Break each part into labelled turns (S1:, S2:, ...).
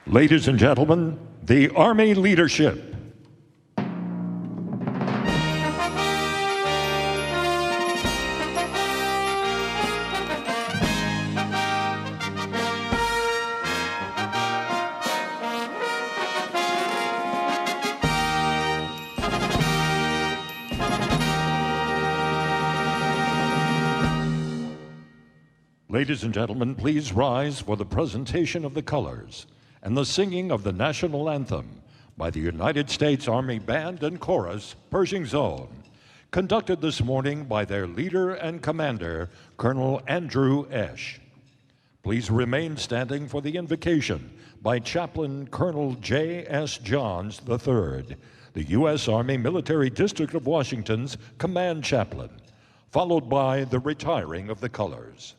S1: Ladies and gentlemen, the Army leadership. Ladies and gentlemen, please rise for the presentation of the colors and the singing of the national anthem by the United States Army Band and Chorus, Pershing Zone, conducted this morning by their leader and commander, Colonel Andrew Esch. Please remain standing for the invocation by Chaplain Colonel J.S. Johns III, the U.S. Army Military District of Washington's command chaplain, followed by the retiring of the colors.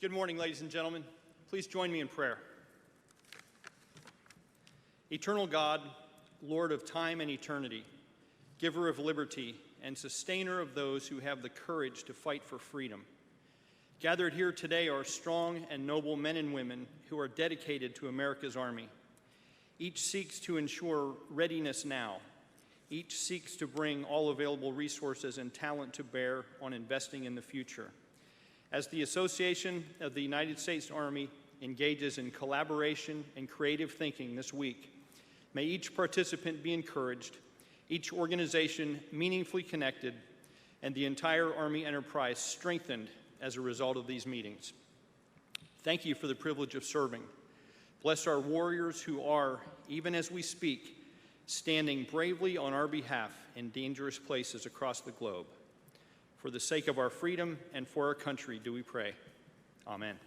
S2: Good morning, ladies and gentlemen. Please join me in prayer. Eternal God, Lord of time and eternity, giver of liberty and sustainer of those who have the courage to fight for freedom. Gathered here today are strong and noble men and women who are dedicated to America's Army. Each seeks to ensure readiness now. Each seeks to bring all available resources and talent to bear on investing in the future. As the Association of the United States Army engages in collaboration and creative thinking this week, may each participant be encouraged, each organization meaningfully connected, and the entire Army enterprise strengthened as a result of these meetings. Thank you for the privilege of serving. Bless our warriors who are, even as we speak, standing bravely on our behalf in dangerous places across the globe. For the sake of our freedom and for our country do we pray. Amen.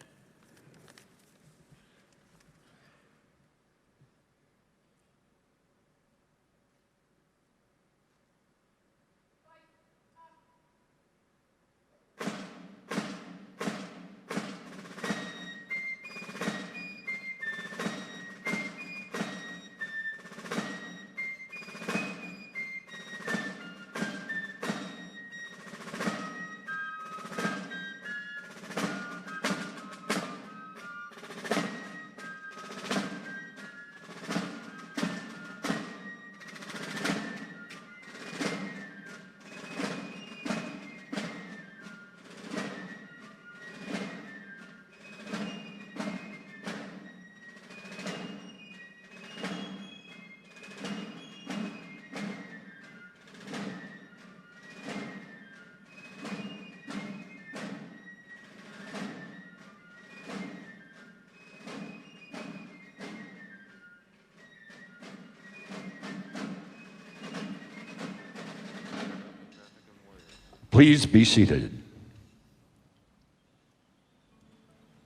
S1: Please be seated.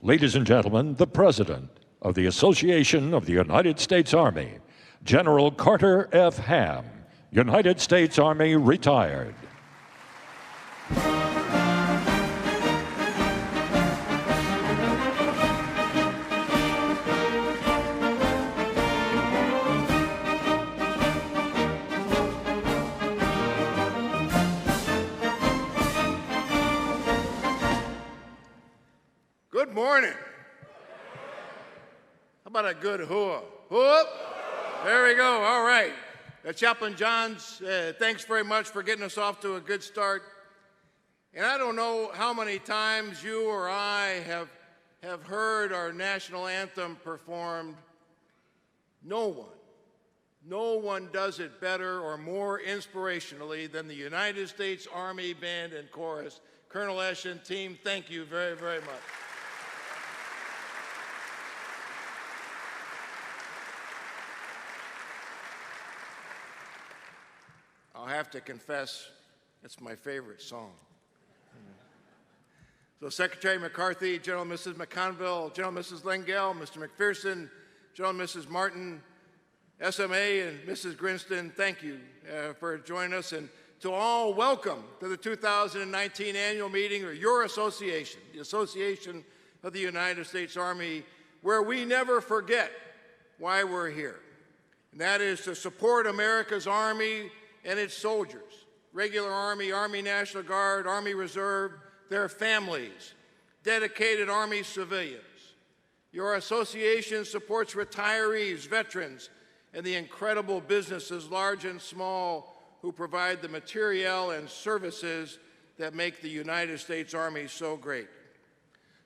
S1: Ladies and gentlemen, the President of the Association of the United States Army, General Carter F. Ham, United States Army, retired.
S3: Good morning. How about a good whoop? Whoop. There we go. All right. Chaplain Johns, thanks very much for getting us off to a good start. And I don't know how many times you or I have heard our national anthem performed. No one does it better or more inspirationally than the United States Army Band and Chorus. Colonel Esch and team, thank you very, very much. I'll have to confess, it's my favorite song. So Secretary McCarthy, General Mrs. McConville, General Mrs. Lengel, Mr. McPherson, General Mrs. Martin, SMA, and Mrs. Grinston, thank you for joining us. And to all, welcome to the 2019 annual meeting of your association, the Association of the United States Army, where we never forget why we're here. And that is to support America's Army and its soldiers, regular Army, Army National Guard, Army Reserve, their families, dedicated Army civilians. Your association supports retirees, veterans, and the incredible businesses, large and small, who provide the materiel and services that make the United States Army so great.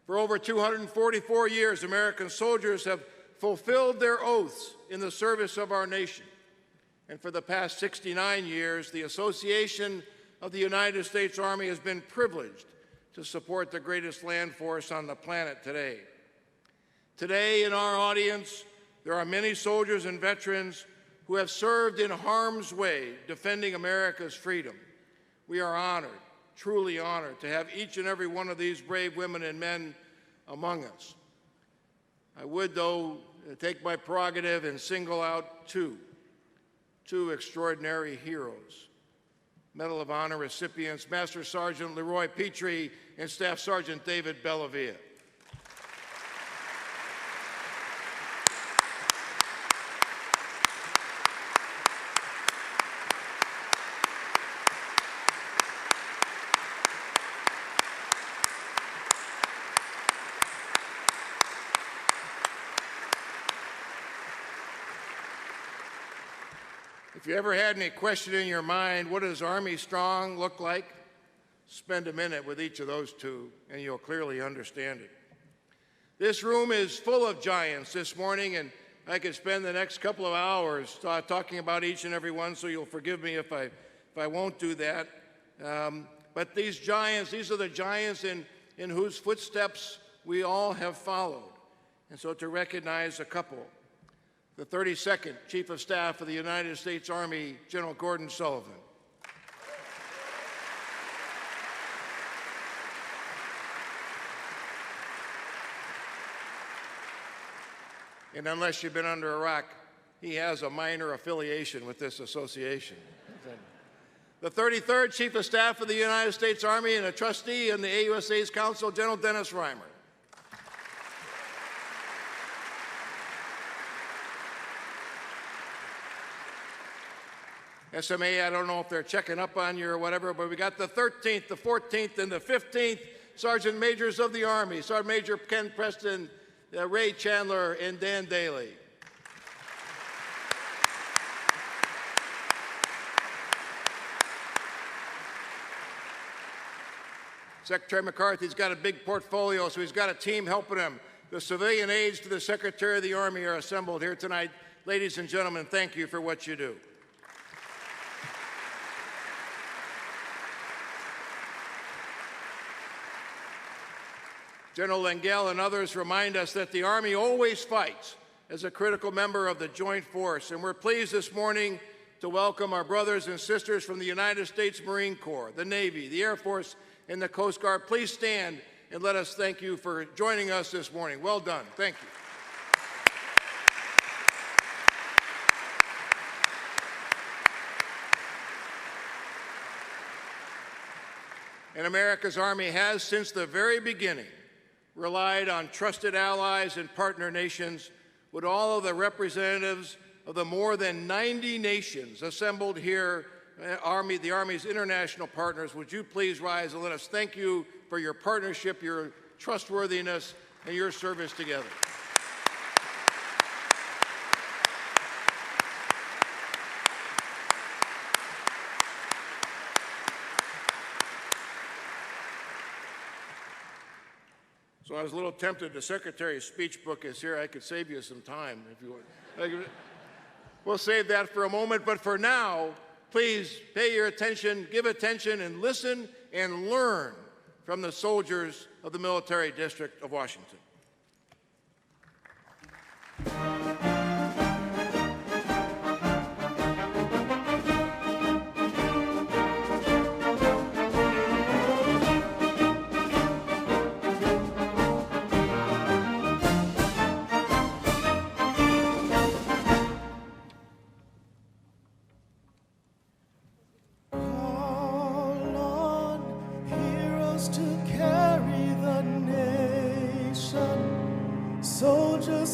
S3: For over 244 years, American soldiers have fulfilled their oaths in the service of our nation. And for the past 69 years, the Association of the United States Army has been privileged to support the greatest land force on the planet today. Today, in our audience, there are many soldiers and veterans who have served in harm's way defending America's freedom. We are honored, truly honored, to have each and every one of these brave women and men among us. I would, though, take my prerogative and single out two extraordinary heroes. Medal of Honor recipients, Master Sergeant Leroy Petrie and Staff Sergeant David Bellavia. If you ever had any question in your mind, what does Army Strong look like? Spend a minute with each of those two, and you'll clearly understand it. This room is full of giants this morning, and I could spend the next couple of hours talking about each and every one, so you'll forgive me if I won't do that. But these giants, these are the giants in whose footsteps we all have followed. And so to recognize a couple, the 32nd Chief of Staff of the United States Army, General Gordon Sullivan. And unless you've been under a rock, he has a minor affiliation with this association. The 33rd Chief of Staff of the United States Army and a trustee in the AUSA's Council, General Dennis Reimer. SMA, I don't know if they're checking up on you or whatever, but we got the 13th, the 14th, and the 15th Sergeant Majors of the Army, Sergeant Major Ken Preston, Ray Chandler, and Dan Daly. Secretary McCarthy's got a big portfolio, so he's got a team helping him. The civilian aides to the Secretary of the Army are assembled here tonight. Ladies and gentlemen, thank you for what you do. General Lengel and others remind us that the Army always fights as a critical member of the Joint Force, and we're pleased this morning to welcome our brothers and sisters from the United States Marine Corps, the Navy, the Air Force, and the Coast Guard. Please stand and let us thank you for joining us this morning. Well done. Thank you. And America's Army has, since the very beginning, relied on trusted allies and partner nations. With all of the representatives of the more than 90 nations assembled here, the Army's international partners, would you please rise and let us thank you for your partnership, your trustworthiness, and your service together. So I was a little tempted. The Secretary's speech book is here. I could save you some time if you want. We'll save that for a moment, but for now, please pay your attention, give attention, and listen and learn from the soldiers of the Military District of Washington.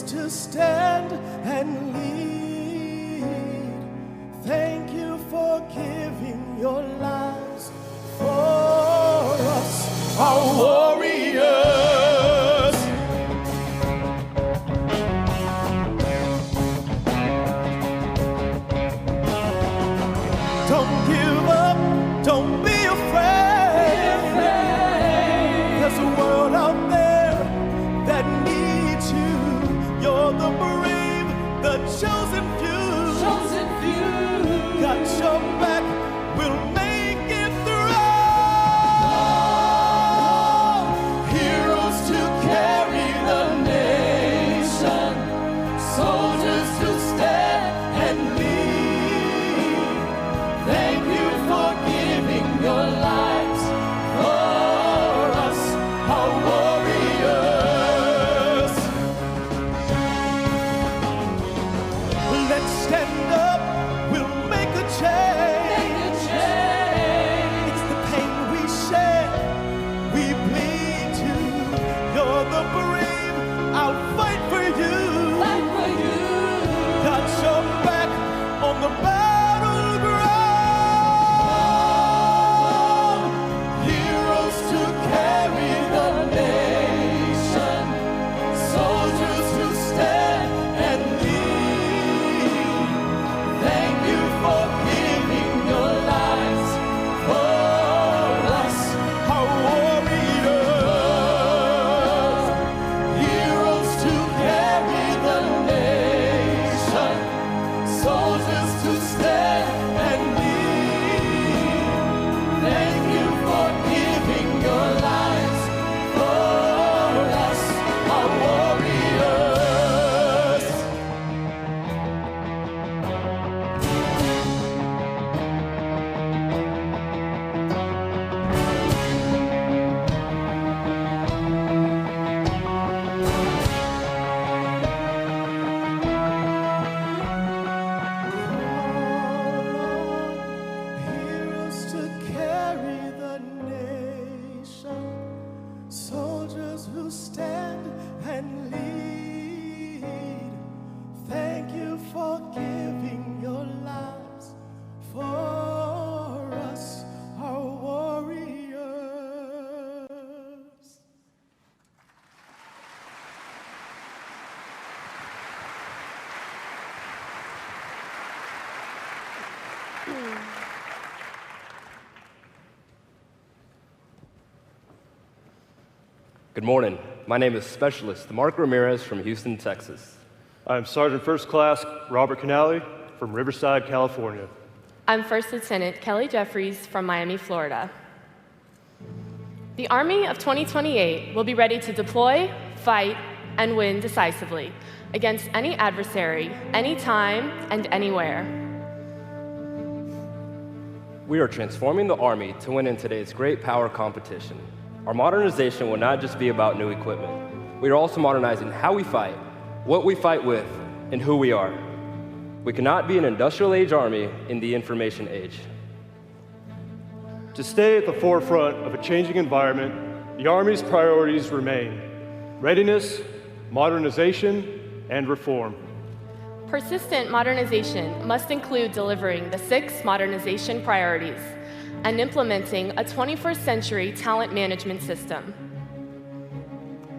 S4: To stand and lead. Thank you for giving your lives for us, our warriors. Don't give up, don't be afraid. There's a world out there that needs you. You're the brave, the chosen few. Chosen few. Got your back, we'll make it through. Heroes to carry the nation, soldiers to stand and lead. Thank you for giving your lives for us, our warriors. Stand up, we'll make a change. It's the pain we share, we bleed too. You're the brave, I'll fight for you. Fight for you. Got your back on the battleground. Heroes to carry the nation, soldiers to stand and lead. Thank you for giving your lives for us, our warriors. Heroes to carry the nation, soldiers to stand and lead. Thank you for giving your lives for us, our warriors. Heroes to carry the nation, soldiers who stand and lead. Thank you for giving your lives for us, our warriors.
S5: Good morning. My name is Specialist Mark Ramirez from Houston, Texas.
S6: I'm Sergeant First Class Robert Canale from Riverside, California.
S7: I'm First Lieutenant Kelly Jeffries from Miami, Florida. The Army of 2028 will be ready to deploy, fight, and win decisively against any adversary, anytime and anywhere.
S5: We are transforming the Army to win in today's great power competition. Our modernization will not just be about new equipment. We are also modernizing how we fight, what we fight with, and who we are. We cannot be an industrial age Army in the information age.
S6: To stay at the forefront of a changing environment, the Army's priorities remain readiness, modernization, and reform.
S7: Persistent modernization must include delivering the 6 modernization priorities and implementing a 21st century talent management system.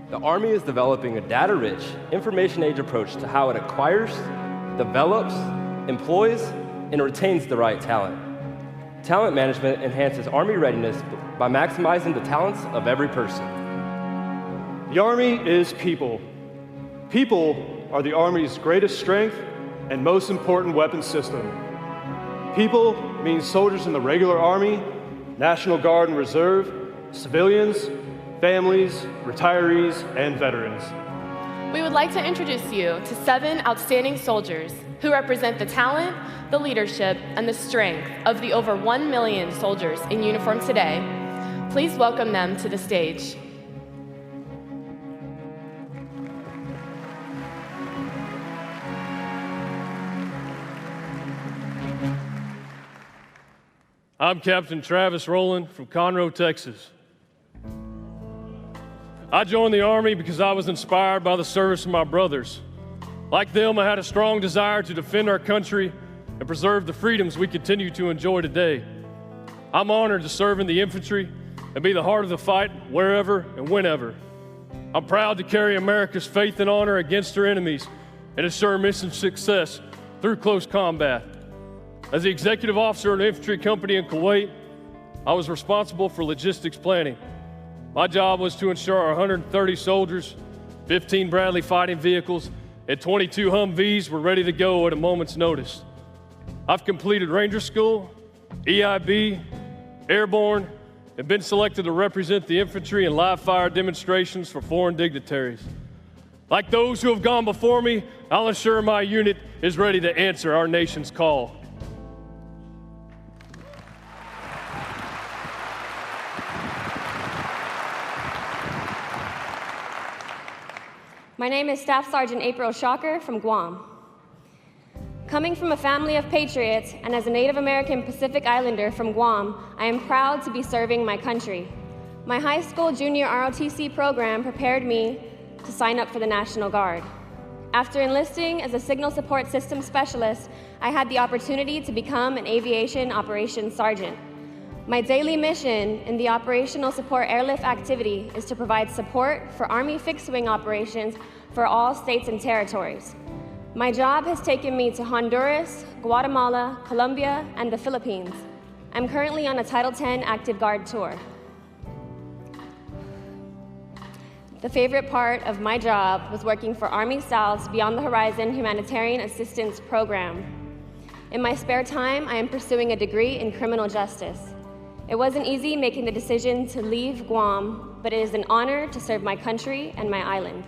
S5: The Army is developing a data-rich, information age approach to how it acquires, develops, employs, and retains the right talent. Talent management enhances Army readiness by maximizing the talents of every person.
S6: The Army is people. People are the Army's greatest strength and most important weapon system. People means soldiers in the regular Army, National Guard and Reserve, civilians, families, retirees, and veterans.
S7: We would like to introduce you to 7 outstanding soldiers who represent the talent, the leadership, and the strength of the over 1 million soldiers in uniform today. Please welcome them to the stage.
S8: I'm Captain Travis Rowland from Conroe, Texas. I joined the Army because I was inspired by the service of my brothers. Like them, I had a strong desire to defend our country and preserve the freedoms we continue to enjoy today. I'm honored to serve in the infantry and be the heart of the fight wherever and whenever. I'm proud to carry America's faith and honor against her enemies and ensure mission success through close combat. As the executive officer of an infantry company in Kuwait, I was responsible for logistics planning. My job was to ensure our 130 soldiers, 15 Bradley fighting vehicles, and 22 Humvees were ready to go at a moment's notice. I've completed Ranger School, EIB, Airborne, and been selected to represent the infantry in live fire demonstrations for foreign dignitaries. Like those who have gone before me, I'll ensure my unit is ready to answer our nation's call.
S9: My name is Staff Sergeant April Shocker from Guam. Coming from a family of patriots and as a Native American Pacific Islander from Guam, I am proud to be serving my country. My high school junior ROTC program prepared me to sign up for the National Guard. After enlisting as a signal support system specialist, I had the opportunity to become an aviation operations sergeant. My daily mission in the operational support airlift activity is to provide support for Army fixed-wing operations for all states and territories. My job has taken me to Honduras, Guatemala, Colombia, and the Philippines. I'm currently on a Title X Active Guard tour. The favorite part of my job was working for Army South's Beyond the Horizon Humanitarian Assistance Program. In my spare time, I am pursuing a degree in criminal justice. It wasn't easy making the decision to leave Guam, but it is an honor to serve my country and my island.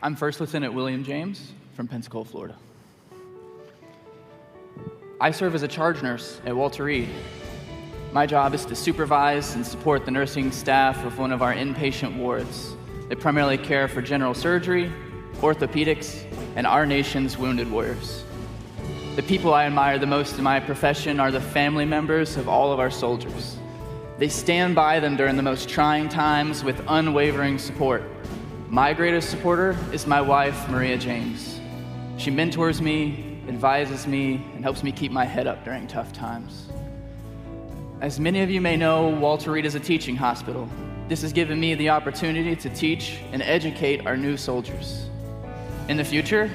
S10: I'm First Lieutenant William James from Pensacola, Florida. I serve as a charge nurse at Walter Reed. My job is to supervise and support the nursing staff of one of our inpatient wards. They primarily care for general surgery, orthopedics, and our nation's wounded warriors. The people I admire the most in my profession are the family members of all of our soldiers. They stand by them during the most trying times with unwavering support. My greatest supporter is my wife, Maria James. She mentors me, advises me, and helps me keep my head up during tough times. As many of you may know, Walter Reed is a teaching hospital. This has given me the opportunity to teach and educate our new soldiers. In the future,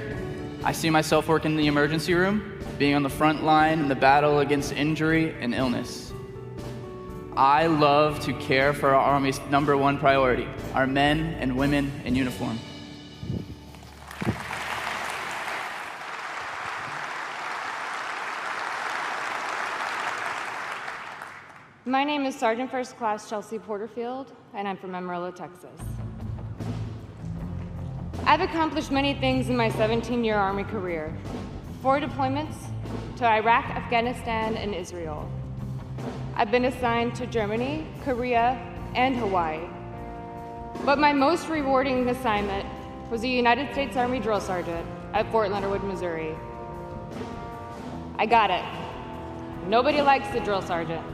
S10: I see myself working in the emergency room, being on the front line in the battle against injury and illness. I love to care for our Army's #1 priority, our men and women in uniform.
S11: My name is Sergeant First Class Chelsea Porterfield, and I'm from Amarillo, Texas. I've accomplished many things in my 17-year Army career. 4 deployments to Iraq, Afghanistan, and Israel. I've been assigned to Germany, Korea, and Hawaii. But my most rewarding assignment was a United States Army drill sergeant at Fort Leonard Wood, Missouri. I got it. Nobody likes the drill sergeant.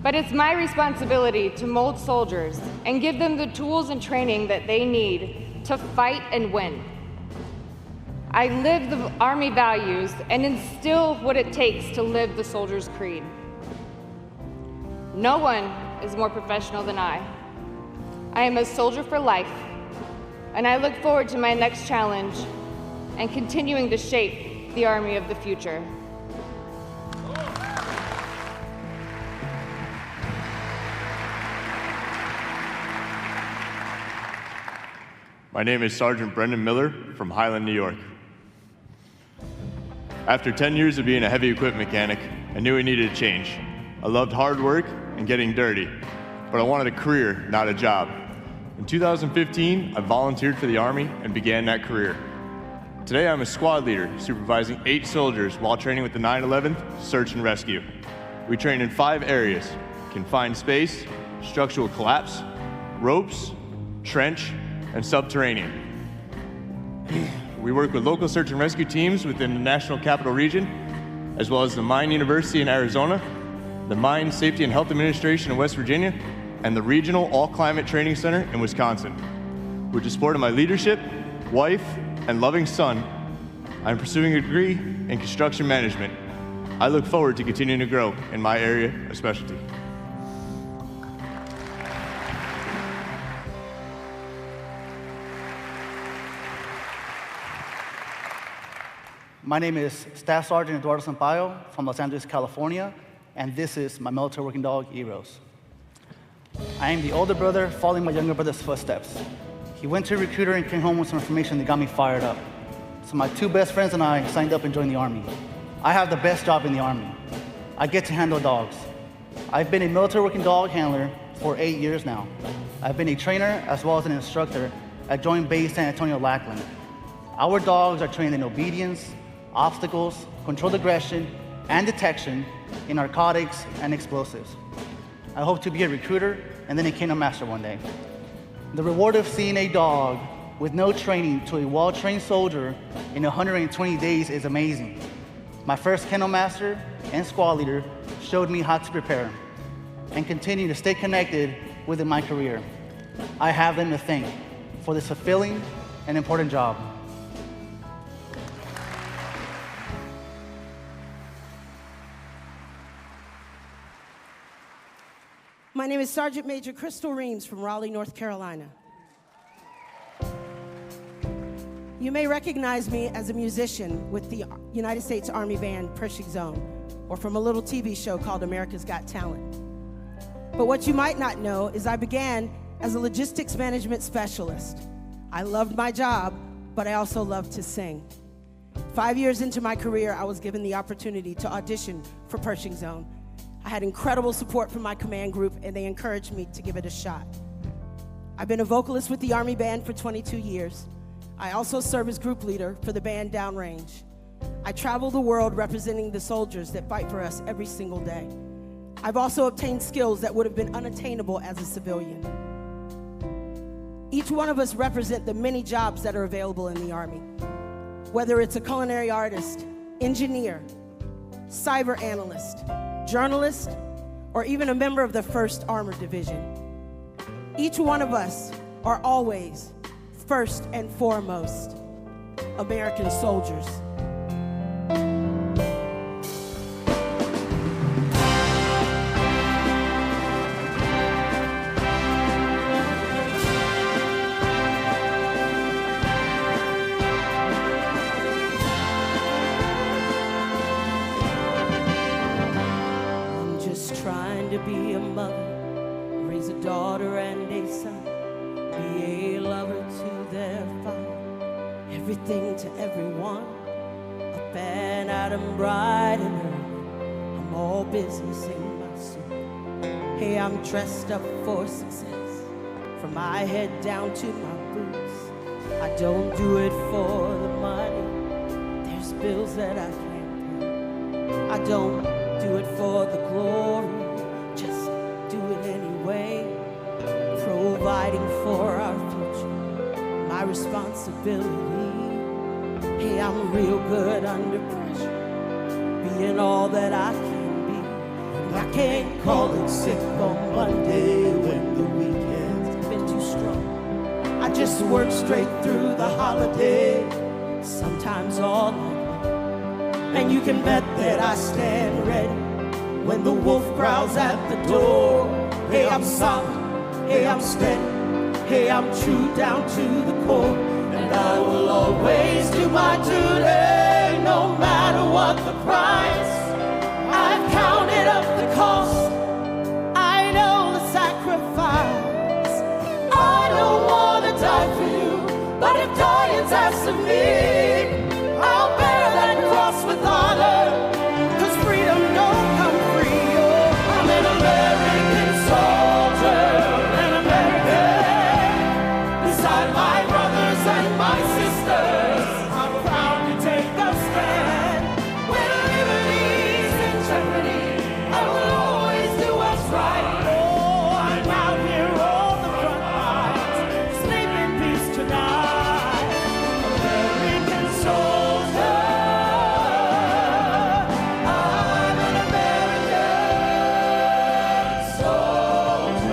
S11: But it's my responsibility to mold soldiers and give them the tools and training that they need to fight and win. I live the Army values and instill what it takes to live the soldier's creed. No one is more professional than I. I am a soldier for life, and I look forward to my next challenge and continuing to shape the Army of the future.
S12: My name is Sergeant Brendan Miller from Highland, New York. After 10 years of being a heavy equipment mechanic, I knew I needed a change. I loved hard work and getting dirty, but I wanted a career, not a job. In 2015, I volunteered for the Army and began that career. Today, I'm a squad leader, supervising 8 soldiers while training with the 911th Search and Rescue. We train in 5 areas: confined space, structural collapse, ropes, trench, and subterranean. We work with local search and rescue teams within the National Capital Region, as well as the Mine University in Arizona, the Mine Safety and Health Administration in West Virginia, and the Regional All-Climate Training Center in Wisconsin. With the support of my leadership, wife, and loving son, I'm pursuing a degree in construction management. I look forward to continuing to grow in my area of specialty.
S13: My name is Staff Sergeant Eduardo Sampaio from Los Angeles, California, and this is my military working dog, Eros. I am the older brother following my younger brother's footsteps. He went to a recruiter and came home with some information that got me fired up. So my 2 best friends and I signed up and joined the Army. I have the best job in the Army. I get to handle dogs. I've been a military working dog handler for 8 years now. I've been a trainer as well as an instructor at Joint Base San Antonio Lackland. Our dogs are trained in obedience, obstacles, controlled aggression, and detection in narcotics and explosives. I hope to be a recruiter and then a kennel master one day. The reward of seeing a dog with no training to a well-trained soldier in 120 days is amazing. My first kennel master and squad leader showed me how to prepare and continue to stay connected within my career. I have them to thank for this fulfilling and important job.
S14: My name is Sergeant Major Crystal Reams from Raleigh, North Carolina. You may recognize me as a musician with the United States Army band Pershing Zone, or from a little TV show called America's Got Talent. But what you might not know is I began as a logistics management specialist. I loved my job, but I also loved to sing. 5 years into my career, I was given the opportunity to audition for Pershing Zone. I had incredible support from my command group, and they encouraged me to give it a shot. I've been a vocalist with the Army Band for 22 years. I also serve as group leader for the band downrange. I travel the world representing the soldiers that fight for us every single day. I've also obtained skills that would have been unattainable as a civilian. Each one of us represent the many jobs that are available in the Army. Whether it's a culinary artist, engineer, cyber analyst, journalist, or even a member of the 1st Armored Division. Each one of us are always, first and foremost, American soldiers. Be a mother, raise a daughter and a son, be a lover to their father, everything to everyone, up and out and bright and early, I'm all business in my soul. Hey, I'm dressed up for success, from my head down to my boots, I don't do it for the money. There's bills that I can't pay. I don't do it for the glory. Just do it anyway. Providing for our future, my responsibility. Hey, I'm real good under pressure, being all that I can be. And I can't call it sick on Monday when the weekend's been too strong. I just work straight through the holiday, sometimes all night. And you can bet that I stand ready when the wolf growls at the door. Hey, I'm solid. Hey, I'm steady. Hey, I'm true down to the core. And I will always do my duty, no matter what the price. I've counted up the cost. I know the sacrifice. I don't want to die for you, but if dying's asked of me, I'll bear that cross with honor, 'cause freedom don't come free. Oh, I'm an American soldier. My sisters, I'm proud to take a stand. When liberty's in jeopardy, I will always do what's right. Oh, I'm out here on the front lines, sleep in peace tonight. American soldier, I'm an American soldier.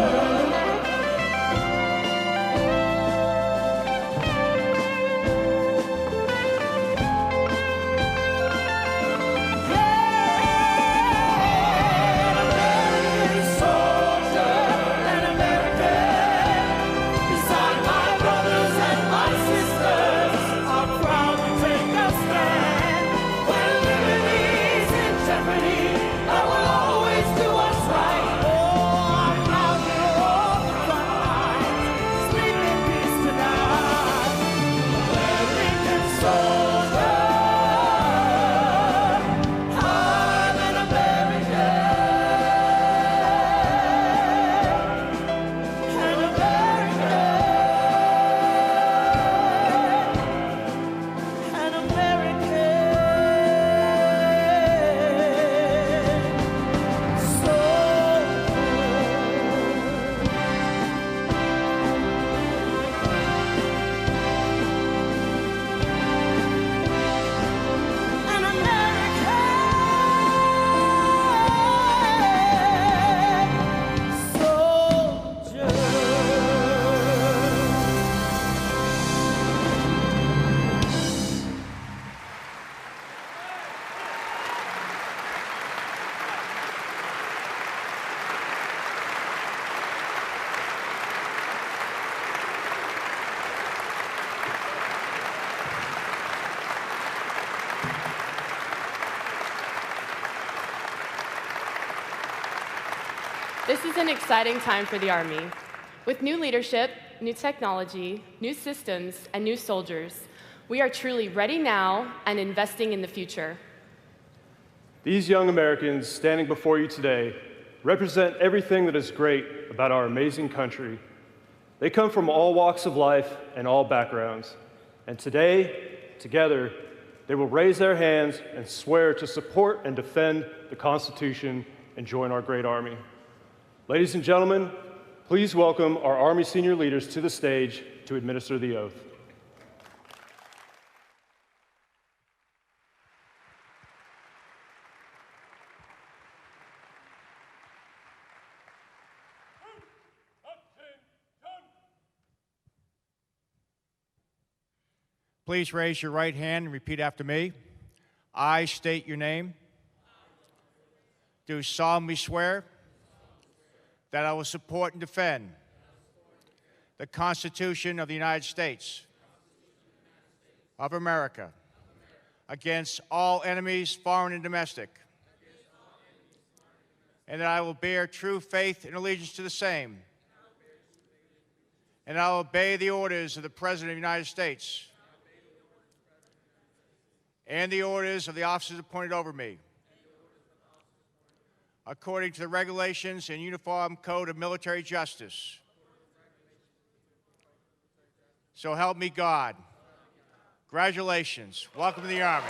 S7: This is an exciting time for the Army. With new leadership, new technology, new systems, and new soldiers, we are truly ready now and investing in the future.
S6: These young Americans standing before you today represent everything that is great about our amazing country. They come from all walks of life and all backgrounds. And today, together, they will raise their hands and swear to support and defend the Constitution and join our great Army. Ladies and gentlemen, please welcome our Army senior leaders to the stage to administer the oath.
S15: Please raise your right hand and repeat after me. I state your name. Do solemnly swear that I will support and defend the Constitution of the United States of America against all enemies, foreign and domestic, and that I will bear true faith and allegiance to the same, and I will obey the orders of the President of the United States and the orders of the officers appointed over me, according to the regulations and Uniform Code of Military Justice, So help me God. Congratulations. Welcome to the Army.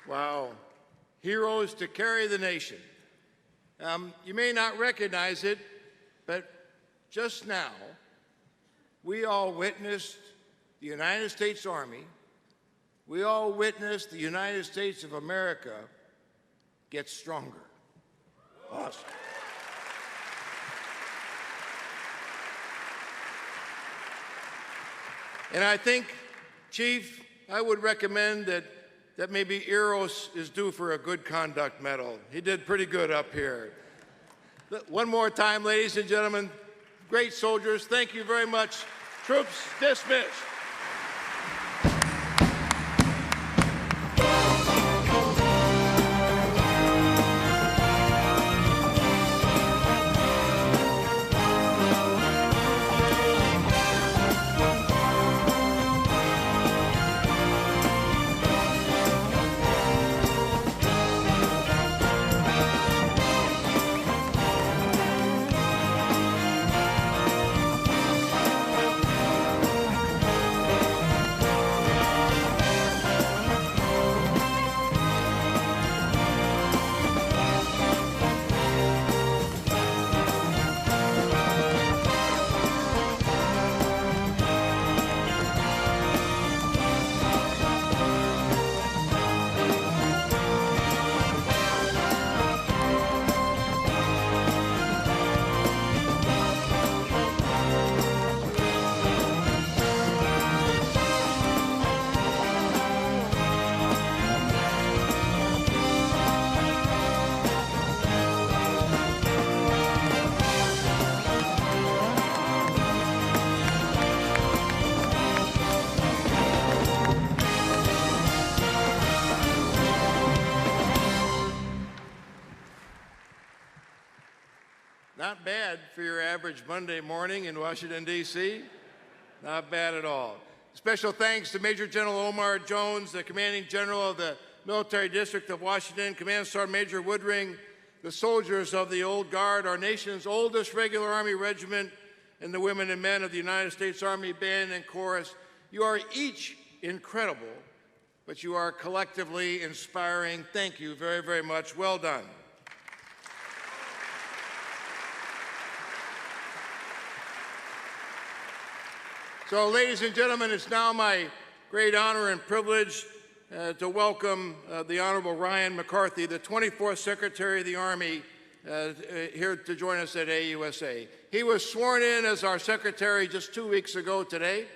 S3: Wow. Heroes to carry the nation. You may not recognize it, but just now, we all witnessed the United States Army, we all witnessed the United States of America get stronger. Awesome. And I think, Chief, I would recommend that maybe Eros is due for a good conduct medal. He did pretty good up here. One more time, ladies and gentlemen, great soldiers, thank you very much. Troops dismissed. Not bad for your average Monday morning in Washington, D.C. Not bad at all. Special thanks to Major General Omar Jones, the Commanding General of the Military District of Washington, Command Sergeant Major Woodring, the soldiers of the Old Guard, our nation's oldest regular Army regiment, and the women and men of the United States Army Band and Chorus. You are each incredible, but you are collectively inspiring. Thank you very, very much. Well done. So, ladies and gentlemen, it's now my great honor and privilege to welcome the Honorable Ryan McCarthy, the 24th Secretary of the Army, here to join us at AUSA. He was sworn in as our Secretary just 2 weeks ago today,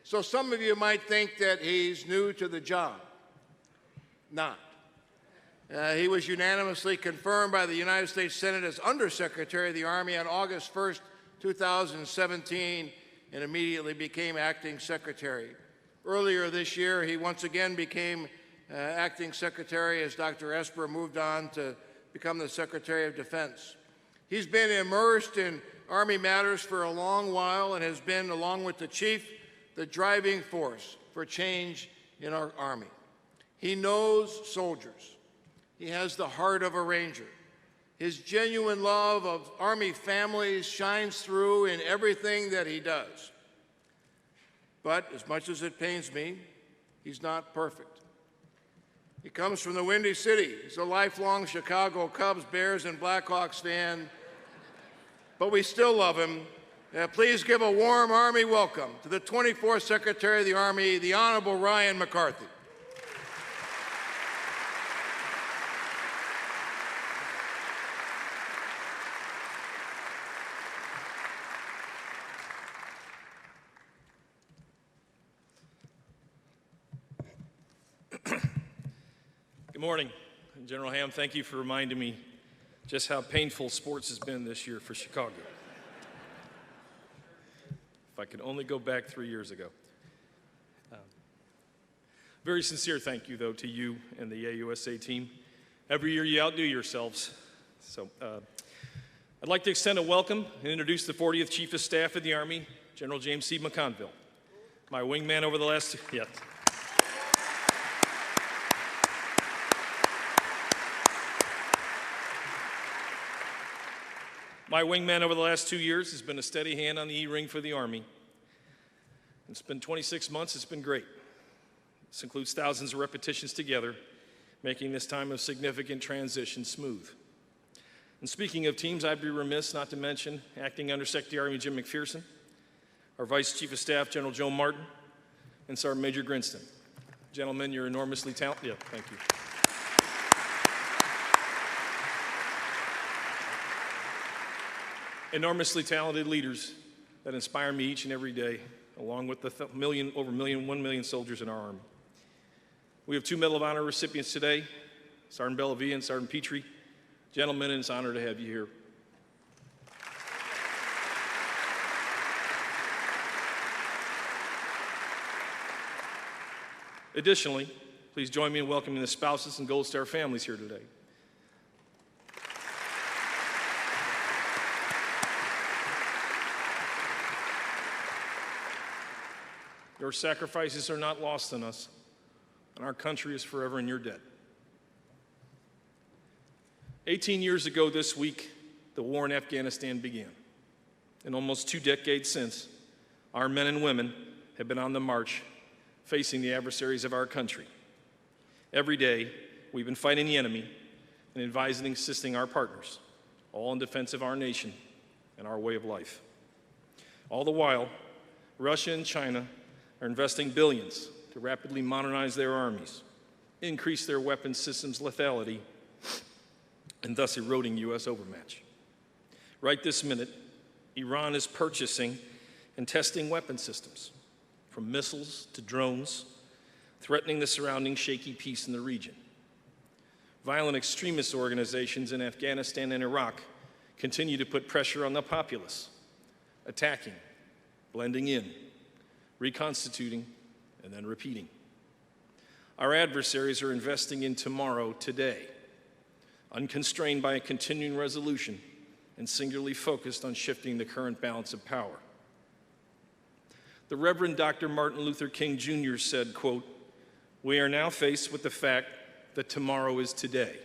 S3: so some of you might think that he's new to the job. Not. He was unanimously confirmed by the United States Senate as Undersecretary of the Army on August 1st, 2017, and immediately became acting secretary. Earlier this year, he once again became acting secretary as Dr. Esper moved on to become the Secretary of Defense. He's been immersed in Army matters for a long while and has been, along with the Chief, the driving force for change in our Army. He knows soldiers. He has the heart of a Ranger. His genuine love of Army families shines through in everything that he does. But as much as it pains me, He's not perfect. He comes from the Windy City. He's a lifelong Chicago Cubs, Bears, and Blackhawks fan, but we still love him. Please give a warm Army welcome to the 24th Secretary of the Army, the Honorable Ryan McCarthy.
S16: Good morning. General Ham, thank you for reminding me just how painful sports has been this year for Chicago. If I could only go back 3 years ago. Very sincere thank you, though, to you and the AUSA team. Every year you outdo yourselves. So I'd like to extend a welcome and introduce the 40th Chief of Staff of the Army, General James C. McConville, my wingman over the last, yes. My wingman over the last 2 years has been a steady hand on the E-ring for the Army. It's been 26 months, it's been great. This includes thousands of repetitions together, making this time of significant transition smooth. And speaking of teams, I'd be remiss not to mention Acting Undersecretary Army Jim McPherson, our Vice Chief of Staff, General Joe Martin, and Sergeant Major Grinston. Gentlemen, you're enormously talented. Yeah, thank you. Enormously talented leaders that inspire me each and every day, along with the 1 million soldiers in our Army. We have 2 Medal of Honor recipients today, Sergeant Bellavia and Sergeant Petrie. Gentlemen, it's an honor to have you here. Additionally, please join me in welcoming the spouses and Gold Star families here today. Your sacrifices are not lost on us, and our country is forever in your debt. 18 years ago this week, the war in Afghanistan began. And almost 2 decades since, our men and women have been on the march, facing the adversaries of our country. Every day, we've been fighting the enemy and advising and assisting our partners, all in defense of our nation and our way of life. All the while, Russia and China are investing billions to rapidly modernize their armies, increase their weapons systems lethality, and thus eroding U.S. overmatch. Right this minute, Iran is purchasing and testing weapon systems, from missiles to drones, threatening the surrounding shaky peace in the region. Violent extremist organizations in Afghanistan and Iraq continue to put pressure on the populace, attacking, blending in, reconstituting, and then repeating. Our adversaries are investing in tomorrow today, unconstrained by a continuing resolution and singularly focused on shifting the current balance of power. The Reverend Dr. Martin Luther King Jr. said, quote, "We are now faced with the fact that tomorrow is today.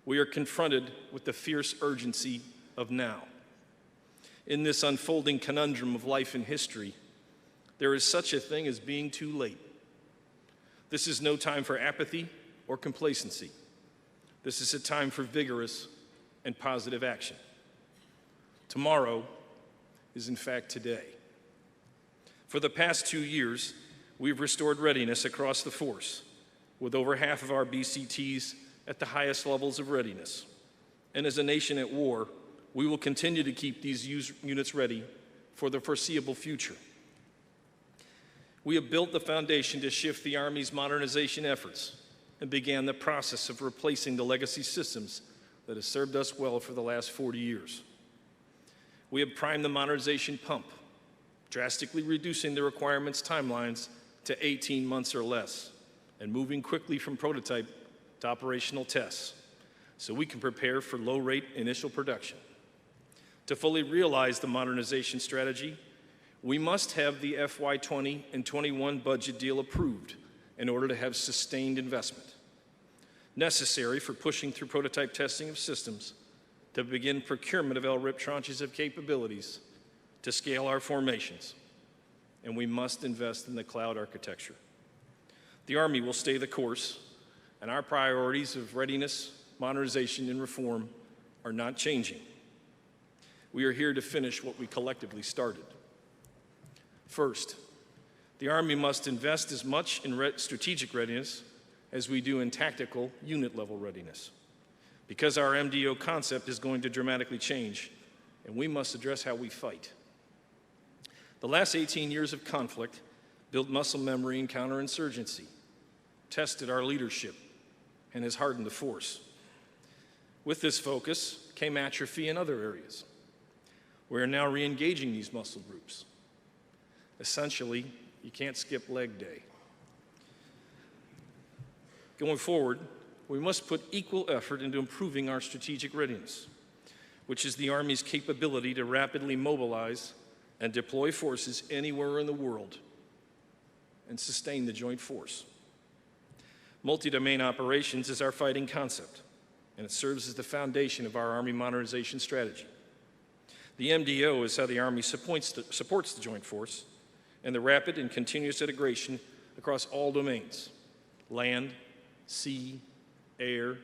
S16: We are confronted with the fierce urgency of now. In this unfolding conundrum of life and history, there is such a thing as being too late. This is no time for apathy or complacency. This is a time for vigorous and positive action. Tomorrow is in fact today." For the past 2 years, we've restored readiness across the force, with over half of our BCTs at the highest levels of readiness. And as a nation at war, we will continue to keep these units ready for the foreseeable future. We have built the foundation to shift the Army's modernization efforts and began the process of replacing the legacy systems that have served us well for the last 40 years. We have primed the modernization pump, drastically reducing the requirements timelines to 18 months or less, and moving quickly from prototype to operational tests so we can prepare for low-rate initial production. To fully realize the modernization strategy, we must have the FY20 and 21 budget deal approved in order to have sustained investment, necessary for pushing through prototype testing of systems, to begin procurement of LRIP tranches of capabilities, to scale our formations, and we must invest in the cloud architecture. The Army will stay the course, and our priorities of readiness, modernization, and reform are not changing. We are here to finish what we collectively started. First, the Army must invest as much in strategic readiness as we do in tactical unit-level readiness, because our MDO concept is going to dramatically change, and we must address how we fight. The last 18 years of conflict built muscle memory and counterinsurgency, tested our leadership, and has hardened the force. With this focus came atrophy in other areas. We are now re-engaging these muscle groups. Essentially, you can't skip leg day. Going forward, we must put equal effort into improving our strategic readiness, which is the Army's capability to rapidly mobilize and deploy forces anywhere in the world and sustain the joint force. Multi-domain operations is our fighting concept, and it serves as the foundation of our Army modernization strategy. The MDO is how the Army supports the joint force and the rapid and continuous integration across all domains: land, sea, air,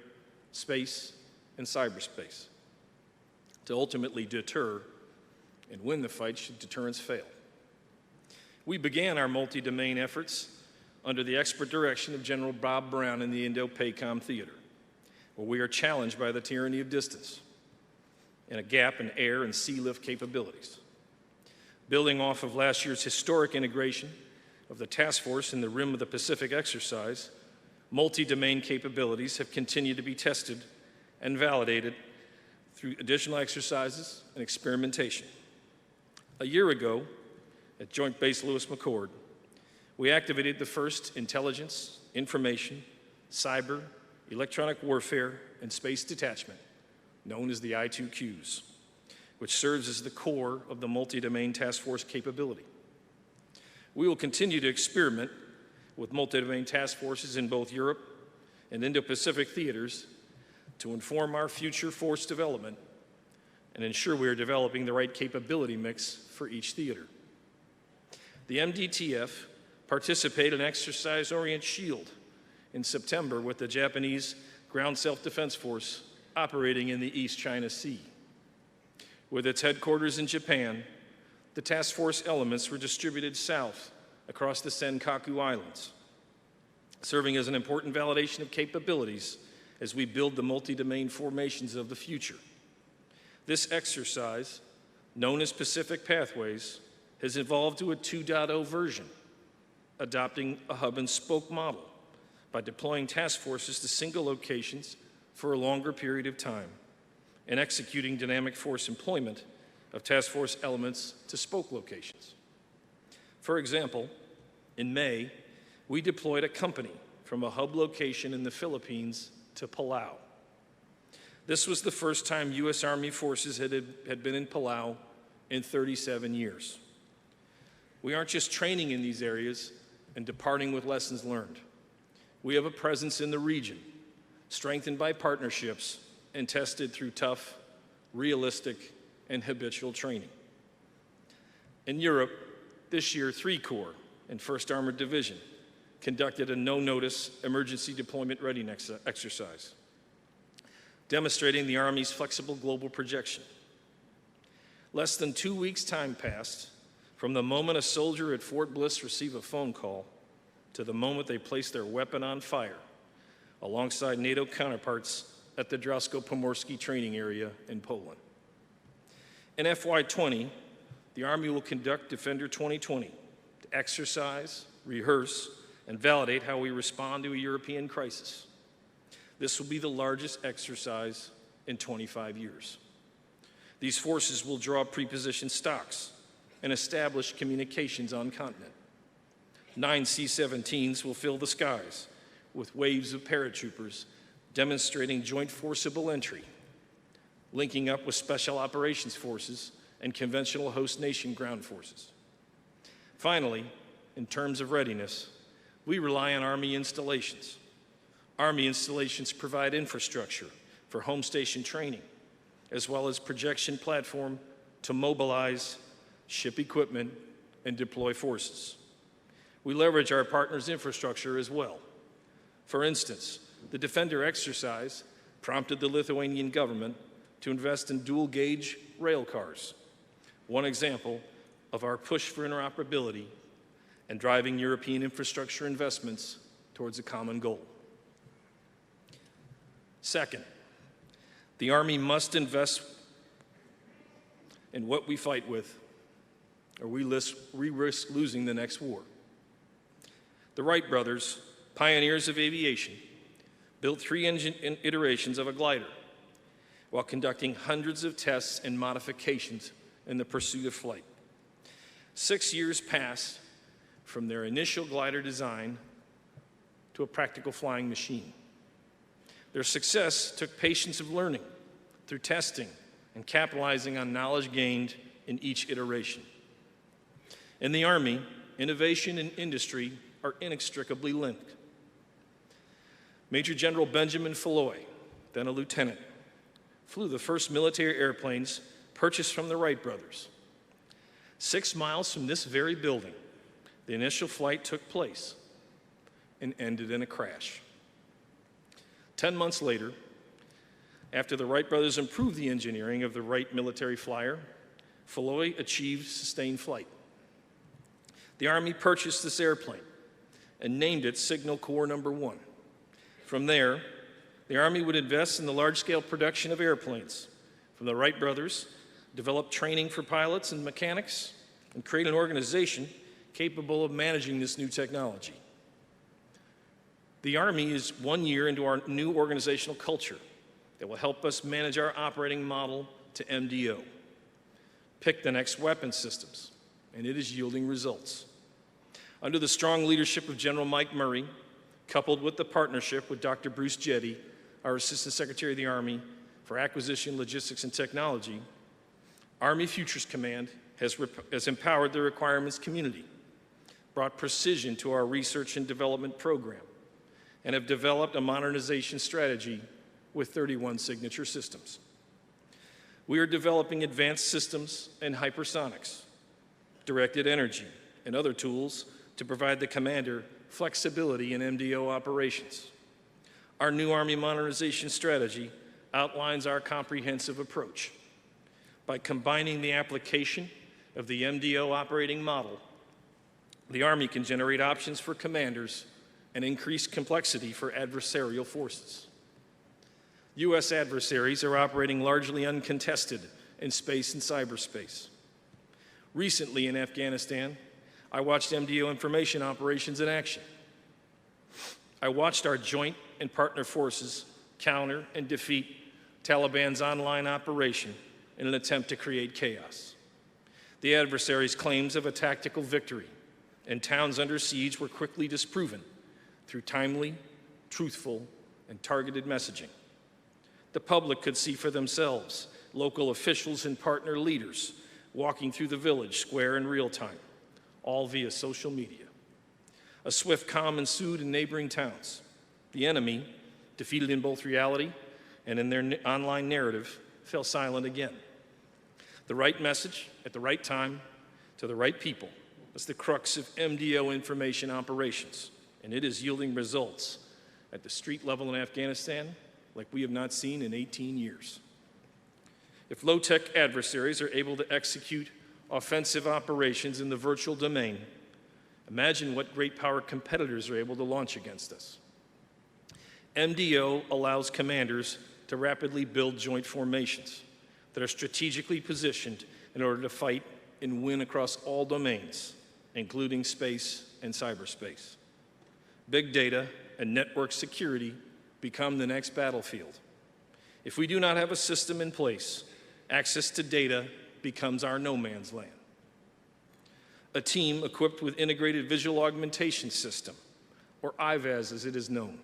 S16: space, and cyberspace, to ultimately deter and win the fight should deterrence fail. We began our multi-domain efforts under the expert direction of General Bob Brown in the Indo-PACOM theater, where we are challenged by the tyranny of distance and a gap in air and sea lift capabilities. Building off of last year's historic integration of the task force in the Rim of the Pacific exercise, multi-domain capabilities have continued to be tested and validated through additional exercises and experimentation. A year ago, at Joint Base Lewis McChord, we activated the first intelligence, information, cyber, electronic warfare, and space detachment, known as the I2Qs, which serves as the core of the multi-domain task force capability. We will continue to experiment with multi-domain task forces in both Europe and Indo-Pacific theaters to inform our future force development and ensure we are developing the right capability mix for each theater. The MDTF participated in Exercise Orient Shield in September with the Japanese Ground Self-Defense Force operating in the East China Sea. With its headquarters in Japan, the task force elements were distributed south across the Senkaku Islands, serving as an important validation of capabilities as we build the multi-domain formations of the future. This exercise, known as Pacific Pathways, has evolved to a 2.0 version, adopting a hub-and-spoke model by deploying task forces to single locations for a longer period of time and executing dynamic force employment of task force elements to spoke locations. For example, in May, we deployed a company from a hub location in the Philippines to Palau. This was the first time U.S. Army forces had been in Palau in 37 years. We aren't just training in these areas and departing with lessons learned. We have a presence in the region, strengthened by partnerships and tested through tough, realistic, and habitual training. In Europe, this year, 3 Corps and 1st Armored Division conducted a no-notice emergency deployment readiness exercise, demonstrating the Army's flexible global projection. Less than 2 weeks' time passed from the moment a soldier at Fort Bliss received a phone call to the moment they placed their weapon on fire alongside NATO counterparts at the Drexel training area in Poland. In FY20, the Army will conduct Defender 2020 to exercise, rehearse, and validate how we respond to a European crisis. This will be the largest exercise in 25 years. These forces will draw pre-positioned stocks and establish communications on continent. 9 C-17s will fill the skies with waves of paratroopers demonstrating joint forcible entry, linking up with special operations forces and conventional host nation ground forces. Finally, in terms of readiness, we rely on Army installations. Army installations provide infrastructure for home station training, as well as projection platform to mobilize, ship equipment, and deploy forces. We leverage our partners' infrastructure as well. For instance, the Defender exercise prompted the Lithuanian government to invest in dual-gauge rail cars, one example of our push for interoperability and driving European infrastructure investments towards a common goal. Second, the Army must invest in what we fight with, or we risk losing the next war. The Wright brothers, pioneers of aviation, built 3 engine iterations of a glider while conducting hundreds of tests and modifications in the pursuit of flight. 6 years passed from their initial glider design to a practical flying machine. Their success took patience of learning through testing and capitalizing on knowledge gained in each iteration. In the Army, innovation and industry are inextricably linked. Major General Benjamin Filloy, then a lieutenant, flew the first military airplanes purchased from the Wright brothers. 6 miles from this very building, the initial flight took place and ended in a crash. 10 months later, after the Wright brothers improved the engineering of the Wright military flyer, Filloy achieved sustained flight. The Army purchased this airplane and named it Signal Corps No. 1. From there, the Army would invest in the large-scale production of airplanes from the Wright brothers, develop training for pilots and mechanics, and create an organization capable of managing this new technology. The Army is 1 year into our new organizational culture that will help us manage our operating model to MDO, pick the next weapon systems, and it is yielding results. Under the strong leadership of General Mike Murray, coupled with the partnership with Dr. Bruce Jetty, our Assistant Secretary of the Army for Acquisition, Logistics, and Technology, Army Futures Command has empowered the requirements community, brought precision to our research and development program, and have developed a modernization strategy with 31 signature systems. We are developing advanced systems and hypersonics, directed energy, and other tools to provide the commander flexibility in MDO operations. Our new Army modernization strategy outlines our comprehensive approach. By combining the application of the MDO operating model, the Army can generate options for commanders and increase complexity for adversarial forces. U.S. adversaries are operating largely uncontested in space and cyberspace. Recently in Afghanistan, I watched MDO information operations in action. I watched our joint and partner forces counter and defeat Taliban's online operation in an attempt to create chaos. The adversaries' claims of a tactical victory and towns under siege were quickly disproven through timely, truthful, and targeted messaging. The public could see for themselves local officials and partner leaders walking through the village square in real time, all via social media. A swift calm ensued in neighboring towns. The enemy, defeated in both reality and in their online narrative, fell silent again. The right message at the right time to the right people is the crux of MDO information operations, and it is yielding results at the street level in Afghanistan like we have not seen in 18 years. If low-tech adversaries are able to execute offensive operations in the virtual domain, imagine what great power competitors are able to launch against us. MDO allows commanders to rapidly build joint formations that are strategically positioned in order to fight and win across all domains, including space and cyberspace. Big data and network security become the next battlefield. If we do not have a system in place, access to data becomes our no man's land. A team equipped with Integrated Visual Augmentation System, or IVAS as it is known,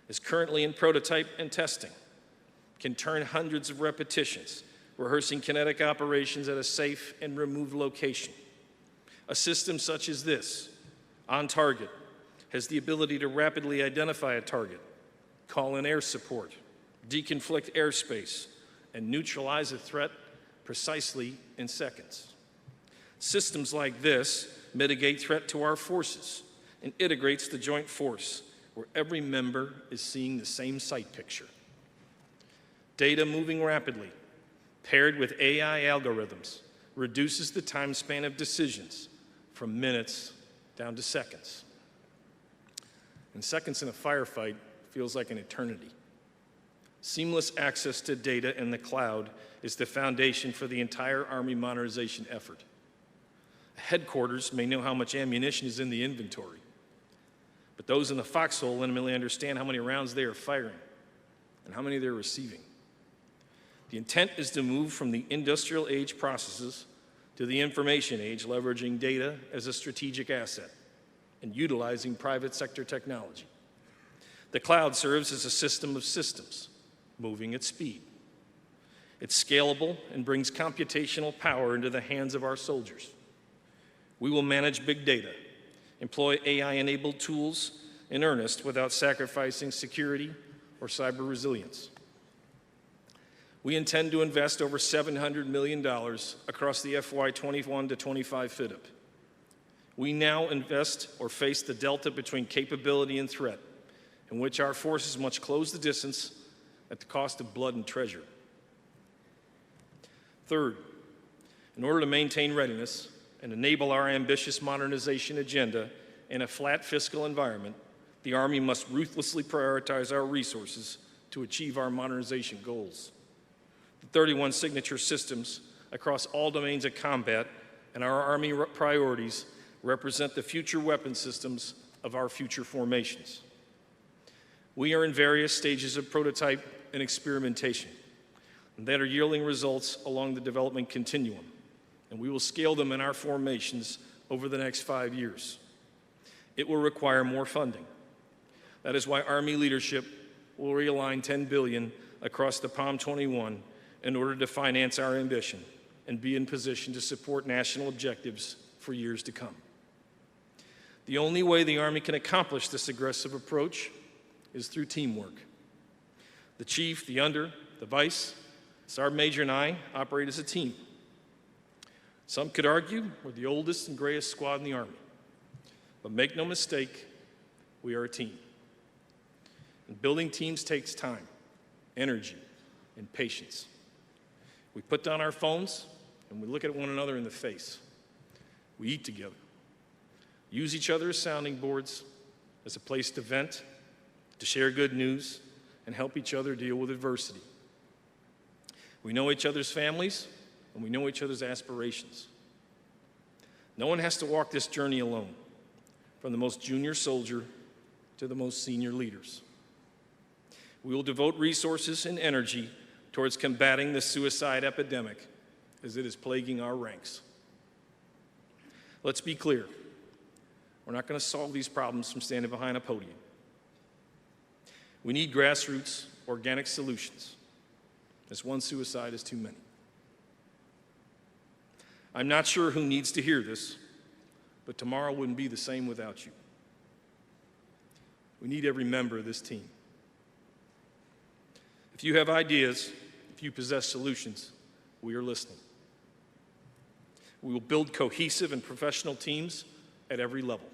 S16: is currently in prototype and testing, can turn hundreds of repetitions, rehearsing kinetic operations at a safe and removed location. A system such as this, on target, has the ability to rapidly identify a target, call in air support, deconflict airspace, and neutralize a threat precisely in seconds. Systems like this mitigate threat to our forces, and integrates the joint force where every member is seeing the same sight picture. Data moving rapidly, paired with AI algorithms, reduces the time span of decisions from minutes down to seconds. And seconds in a firefight feels like an eternity. Seamless access to data in the cloud is the foundation for the entire Army modernization effort. Headquarters may know how much ammunition is in the inventory, but those in the foxhole intimately understand how many rounds they are firing and how many they're receiving. The intent is to move from the industrial age processes to the information age, leveraging data as a strategic asset and utilizing private sector technology. The cloud serves as a system of systems, moving at speed. It's scalable and brings computational power into the hands of our soldiers. We will manage big data, employ AI-enabled tools in earnest without sacrificing security or cyber resilience. We intend to invest over $700 million across the FY 21 to 25 FYDP. We now invest or face the delta between capability and threat, in which our forces must close the distance at the cost of blood and treasure. Third, in order to maintain readiness and enable our ambitious modernization agenda in a flat fiscal environment, the Army must ruthlessly prioritize our resources to achieve our modernization goals. The 31 signature systems across all domains of combat and our Army priorities represent the future weapon systems of our future formations. We are in various stages of prototype and experimentation that are yielding results along the development continuum, and we will scale them in our formations over the next 5 years. It will require more funding. That is why Army leadership will realign $10 billion across the POM 21 in order to finance our ambition and be in position to support national objectives for years to come. The only way the Army can accomplish this aggressive approach is through teamwork. The chief, the under, the vice, Sergeant Major and I operate as a team. Some could argue we're the oldest and grayest squad in the Army. But make no mistake, we are a team. And building teams takes time, energy, and patience. We put down our phones and we look at one another in the face. We eat together, use each other as sounding boards, as a place to vent, to share good news, and help each other deal with adversity. We know each other's families, and we know each other's aspirations. No one has to walk this journey alone, from the most junior soldier to the most senior leaders. We will devote resources and energy towards combating the suicide epidemic as it is plaguing our ranks. Let's be clear. We're not going to solve these problems from standing behind a podium. We need grassroots, organic solutions, as one suicide is too many. I'm not sure who needs to hear this, but tomorrow wouldn't be the same without you. We need every member of this team. If you have ideas, if you possess solutions, we are listening. We will build cohesive and professional teams at every level.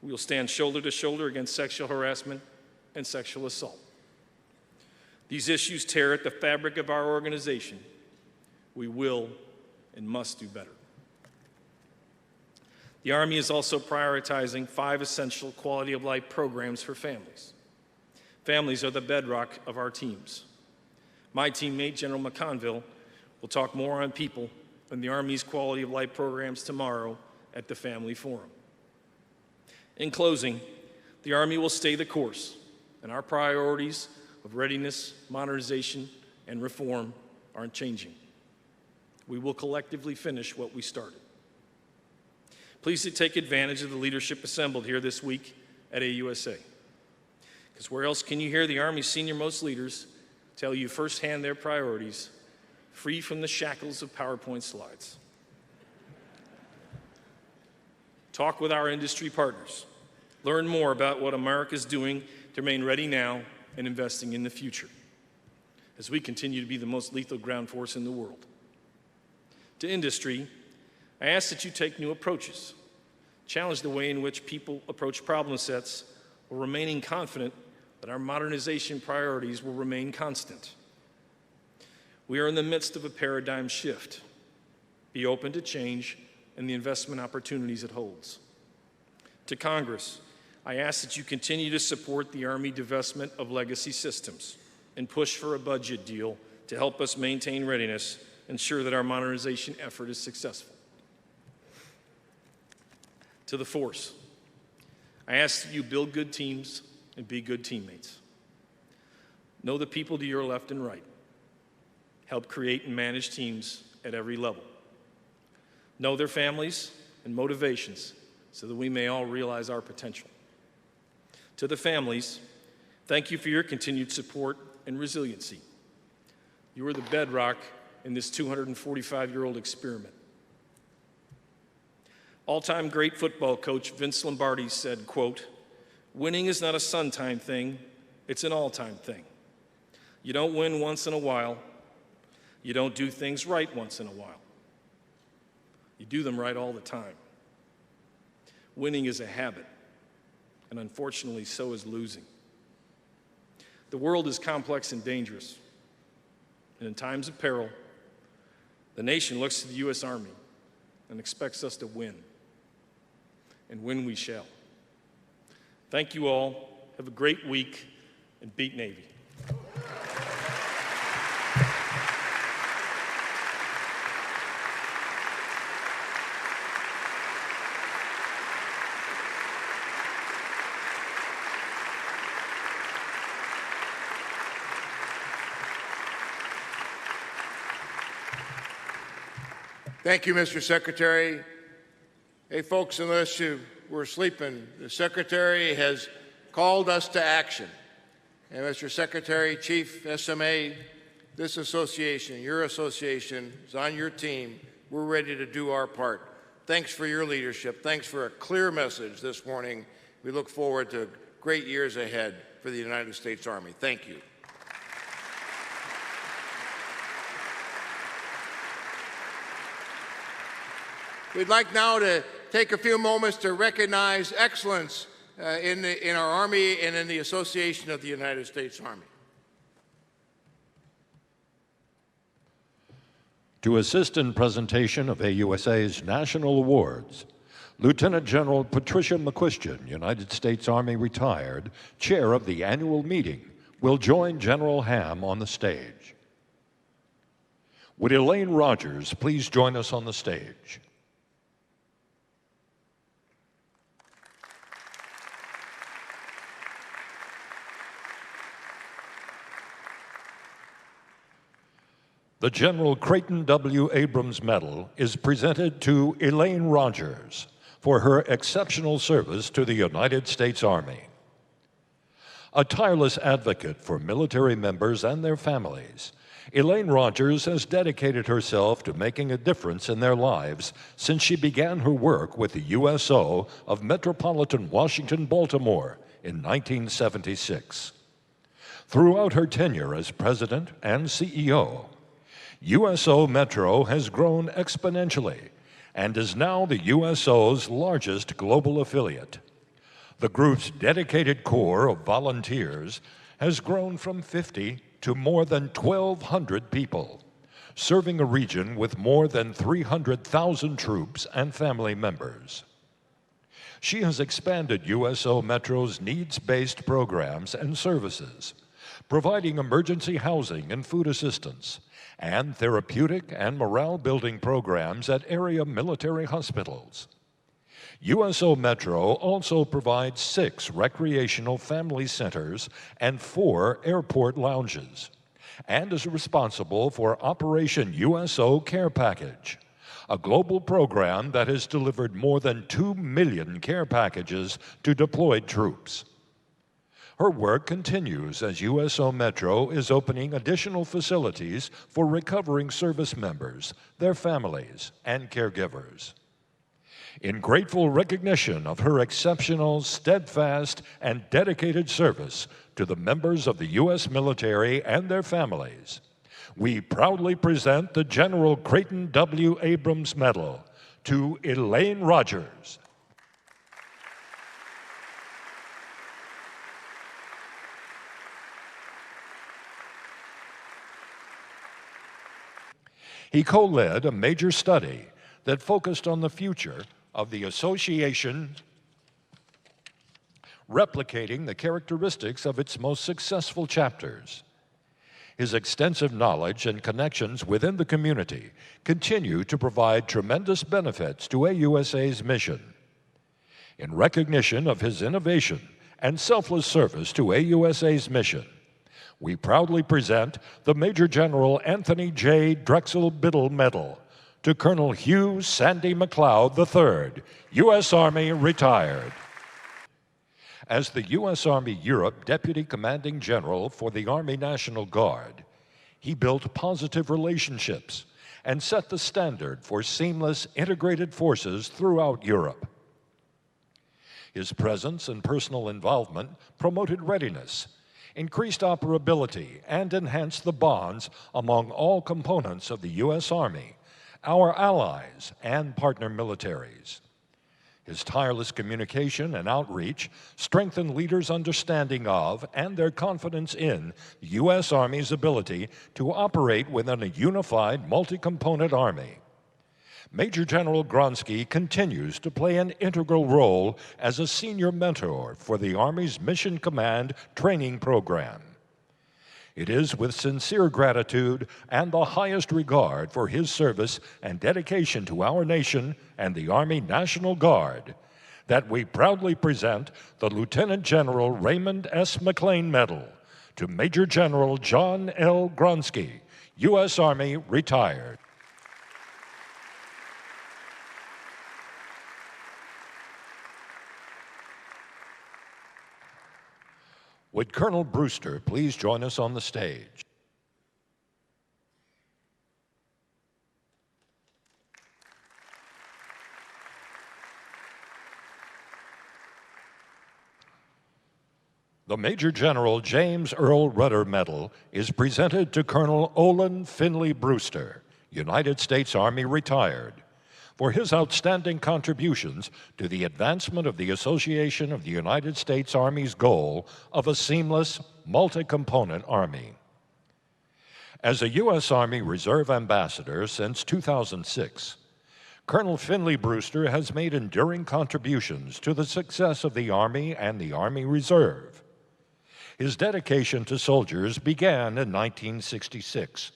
S16: We will stand shoulder to shoulder against sexual harassment and sexual assault. These issues tear at the fabric of our organization. We will and must do better. The Army is also prioritizing 5 essential quality of life programs for families. Families are the bedrock of our teams. My teammate, General McConville, will talk more on people and the Army's quality of life programs tomorrow at the Family Forum. In closing, the Army will stay the course, and our priorities of readiness, modernization, and reform aren't changing. We will collectively finish what we started. Please take advantage of the leadership assembled here this week at AUSA. Because where else can you hear the Army's senior-most leaders tell you firsthand their priorities, free from the shackles of PowerPoint slides? Talk with our industry partners. Learn more about what America is doing to remain ready now and investing in the future, as we continue to be the most lethal ground force in the world. To industry, I ask that you take new approaches challenge the way in which people approach problem sets, while remaining confident that our modernization priorities will remain constant. We are in the midst of a paradigm shift. Be open to change and the investment opportunities it holds. To Congress, I ask that you continue to support the Army divestment of legacy systems and push for a budget deal to help us maintain readiness, ensure that our modernization effort is successful. To the force, I ask that you build good teams and be good teammates. Know the people to your left and right. Help create and manage teams at every level. Know their families and motivations so that we may all realize our potential. To the families, thank you for your continued support and resiliency. You are the bedrock in this 245-year-old experiment. All-time great football coach Vince Lombardi said, quote, "Winning is not a sometime thing, it's an all-time thing. You don't win once in a while. You don't do things right once in a while. You do them right all the time. Winning is a habit, and unfortunately, so is losing. The world is complex and dangerous, and in times of peril, the nation looks to the U.S. Army and expects us to win, and win we shall. Thank you all. Have a great week, and beat Navy."
S3: Thank you, Mr. Secretary. Hey, folks, unless you were sleeping, the Secretary has called us to action. And Mr. Secretary, Chief SMA, this association, your association, is on your team. We're ready to do our part. Thanks for your leadership. Thanks for a clear message this morning. We look forward to great years ahead for the United States Army. Thank you. We'd like now to take a few moments to recognize excellence in our Army and in the Association of the United States Army.
S1: To assist in presentation of AUSA's national awards, Lieutenant General Patricia McCuistion, United States Army retired, chair of the annual meeting, will join General Ham on the stage. Would Elaine Rogers please join us on the stage? The General Creighton W. Abrams Medal is presented to Elaine Rogers for her exceptional service to the United States Army. A tireless advocate for military members and their families, Elaine Rogers has dedicated herself to making a difference in their lives since she began her work with the USO of Metropolitan Washington, Baltimore in 1976. Throughout her tenure as president and CEO, USO Metro has grown exponentially and is now the USO's largest global affiliate. The group's dedicated core of volunteers has grown from 50 to more than 1,200 people, serving a region with more than 300,000 troops and family members. She has expanded USO Metro's needs-based programs and services, providing emergency housing and food assistance, and therapeutic and morale-building programs at area military hospitals. USO Metro also provides 6 recreational family centers and 4 airport lounges, and is responsible for Operation USO Care Package, a global program that has delivered more than 2 million care packages to deployed troops. Her work continues as USO Metro is opening additional facilities for recovering service members, their families, and caregivers. In grateful recognition of her exceptional, steadfast, and dedicated service to the members of the U.S. military and their families, we proudly present the General Creighton W. Abrams Medal to Elaine Rogers. He co-led a major study that focused on the future of the association, replicating the characteristics of its most successful chapters. His extensive knowledge and connections within the community continue to provide tremendous benefits to AUSA's mission. In recognition of his innovation and selfless service to AUSA's mission, we proudly present the Major General Anthony J. Drexel Biddle Medal to Colonel Hugh Sandy McLeod III, U.S. Army, retired. As the U.S. Army Europe Deputy Commanding General for the Army National Guard, he built positive relationships and set the standard for seamless integrated forces throughout Europe. His presence and personal involvement promoted readiness, increased operability, and enhanced the bonds among all components of the U.S. Army, our allies, and partner militaries. His tireless communication and outreach strengthened leaders' understanding of and their confidence in the U.S. Army's ability to operate within a unified, multi-component Army. Major General Gronski continues to play an integral role as a senior mentor for the Army's Mission Command training program. It is with sincere gratitude and the highest regard for his service and dedication to our nation and the Army National Guard that we proudly present the Lieutenant General Raymond S. McLain Medal to Major General John L. Gronski, U.S. Army, retired. Would Colonel Brewster please join us on the stage? The Major General James Earl Rudder Medal is presented to Colonel Olin Finley Brewster, United States Army, retired, for his outstanding contributions to the advancement of the Association of the United States Army's goal of a seamless, multi-component Army. As a U.S. Army Reserve Ambassador since 2006, Colonel Finley Brewster has made enduring contributions to the success of the Army and the Army Reserve. His dedication to soldiers began in 1966,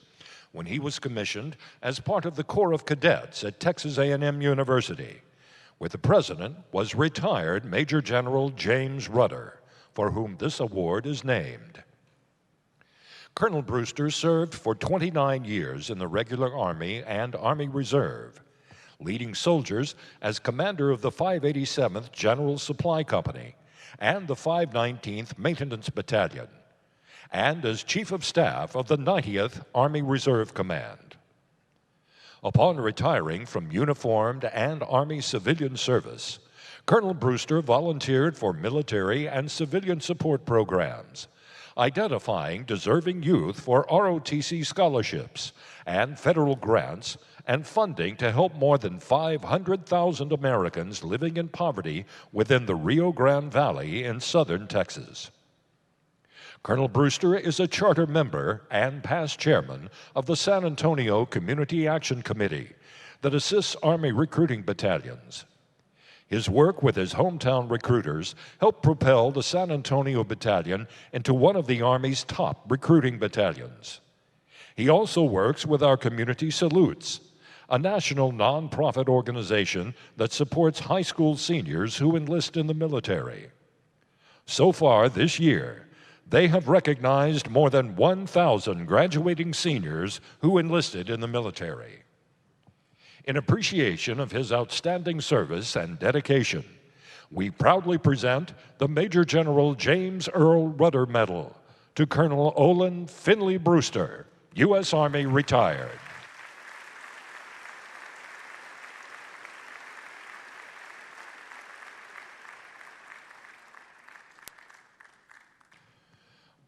S1: when he was commissioned as part of the Corps of Cadets at Texas A&M University, where the president was retired Major General James Rudder, for whom this award is named. Colonel Brewster served for 29 years in the regular Army and Army Reserve, leading soldiers as commander of the 587th General Supply Company and the 519th Maintenance Battalion, and as Chief of Staff of the 90th Army Reserve Command. Upon retiring from uniformed and Army civilian service, Colonel Brewster volunteered for military and civilian support programs, identifying deserving youth for ROTC scholarships and federal grants and funding to help more than 500,000 Americans living in poverty within the Rio Grande Valley in southern Texas. Colonel Brewster is a charter member and past chairman of the San Antonio Community Action Committee that assists Army recruiting battalions. His work with his hometown recruiters helped propel the San Antonio Battalion into one of the Army's top recruiting battalions. He also works with our Community Salutes, a national nonprofit organization that supports high school seniors who enlist in the military. So far this year, they have recognized more than 1,000 graduating seniors who enlisted in the military. In appreciation of his outstanding service and dedication, we proudly present the Major General James Earl Rudder Medal to Colonel Olin Finley Brewster, U.S. Army, retired.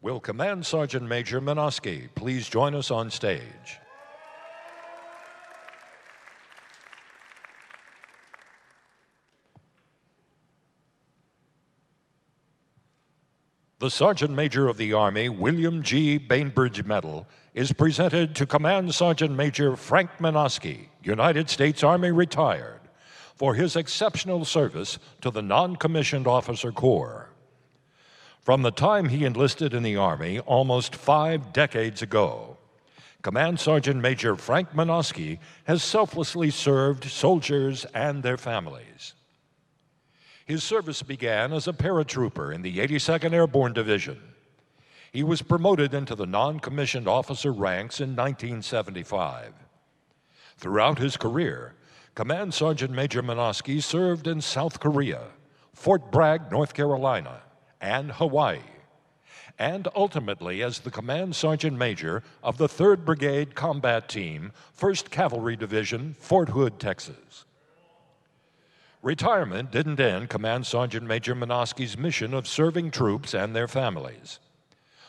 S1: Will Command Sergeant Major Minosky please join us on stage? The Sergeant Major of the Army William G. Bainbridge Medal is presented to Command Sergeant Major Frank Minosky, United States Army retired, for his exceptional service to the Non-Commissioned Officer Corps. From the time he enlisted in the Army almost 5 decades ago, Command Sergeant Major Frank Minosky has selflessly served soldiers and their families. His service began as a paratrooper in the 82nd Airborne Division. He was promoted into the non-commissioned officer ranks in 1975. Throughout his career, Command Sergeant Major Minosky served in South Korea, Fort Bragg, North Carolina, and Hawaii, and ultimately as the Command Sergeant Major of the 3rd Brigade Combat Team, 1st Cavalry Division, Fort Hood, Texas. Retirement didn't end Command Sergeant Major Minosky's mission of serving troops and their families.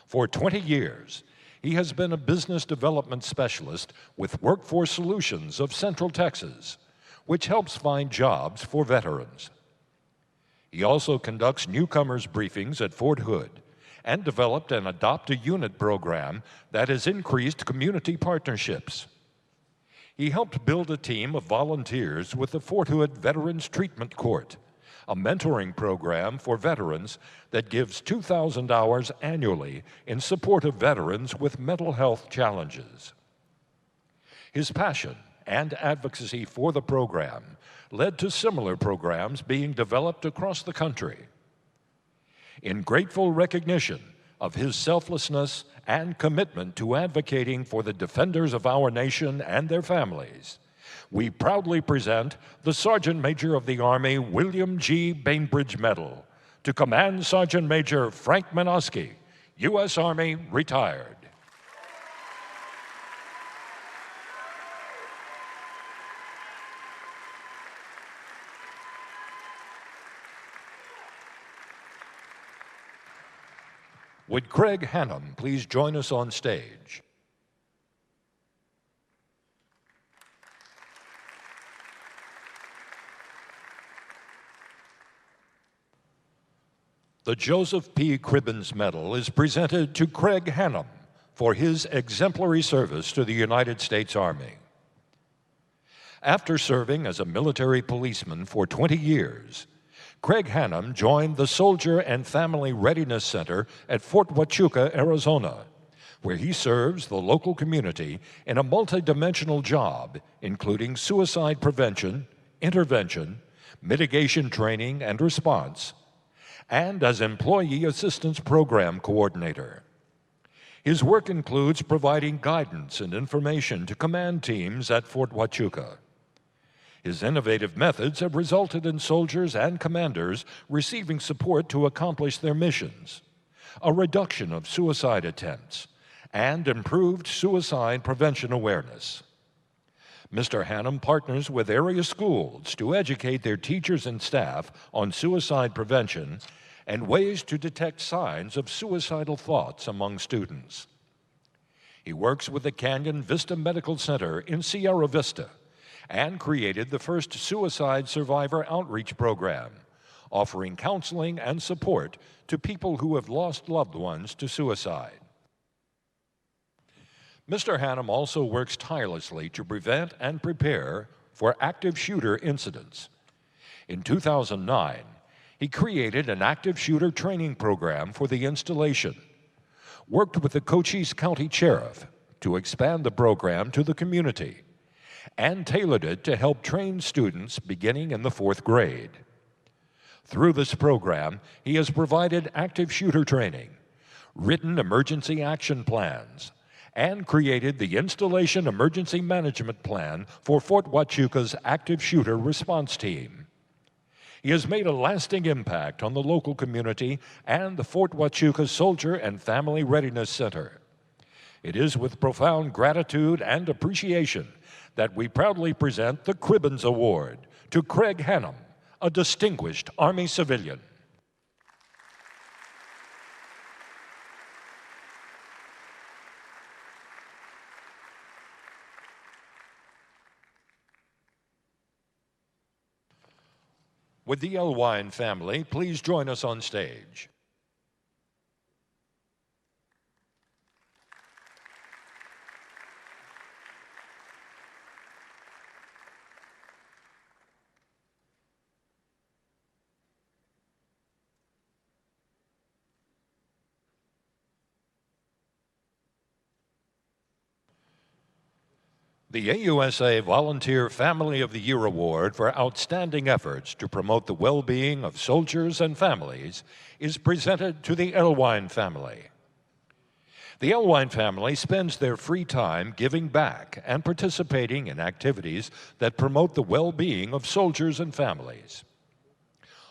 S1: For 20 years, he has been a business development specialist with Workforce Solutions of Central Texas, which helps find jobs for veterans. He also conducts newcomers briefings at Fort Hood and developed an Adopt a Unit program that has increased community partnerships. He helped build a team of volunteers with the Fort Hood Veterans Treatment Court, a mentoring program for veterans that gives 2,000 hours annually in support of veterans with mental health challenges. His passion and advocacy for the program led to similar programs being developed across the country. In grateful recognition of his selflessness and commitment to advocating for the defenders of our nation and their families, we proudly present the Sergeant Major of the Army William G. Bainbridge Medal to Command Sergeant Major Frank Minosky, U.S. Army, retired. Would Craig Hannum please join us on stage? The Joseph P. Cribbins Medal is presented to Craig Hannum for his exemplary service to the United States Army. After serving as a military policeman for 20 years, Craig Hannum joined the Soldier and Family Readiness Center at Fort Huachuca, Arizona, where he serves the local community in a multidimensional job, including suicide prevention, intervention, mitigation training and response, and as Employee Assistance Program Coordinator. His work includes providing guidance and information to command teams at Fort Huachuca. His innovative methods have resulted in soldiers and commanders receiving support to accomplish their missions, a reduction of suicide attempts, and improved suicide prevention awareness. Mr. Hannum partners with area schools to educate their teachers and staff on suicide prevention and ways to detect signs of suicidal thoughts among students. He works with the Canyon Vista Medical Center in Sierra Vista and created the first suicide survivor outreach program, offering counseling and support to people who have lost loved ones to suicide. Mr. Hannum also works tirelessly to prevent and prepare for active shooter incidents. In 2009, he created an active shooter training program for the installation, worked with the Cochise County Sheriff to expand the program to the community, and tailored it to help train students beginning in the 4th grade. Through this program, he has provided active shooter training, written emergency action plans, and created the Installation Emergency Management Plan for Fort Huachuca's active shooter response team. He has made a lasting impact on the local community and the Fort Huachuca Soldier and Family Readiness Center. It is with profound gratitude and appreciation that we proudly present the Cribbins Award to Craig Hannum, a distinguished Army civilian. Would the Elwine family please join us on stage? The AUSA Volunteer Family of the Year Award for outstanding efforts to promote the well-being of soldiers and families is presented to the Elwine family. The Elwine family spends their free time giving back and participating in activities that promote the well-being of soldiers and families.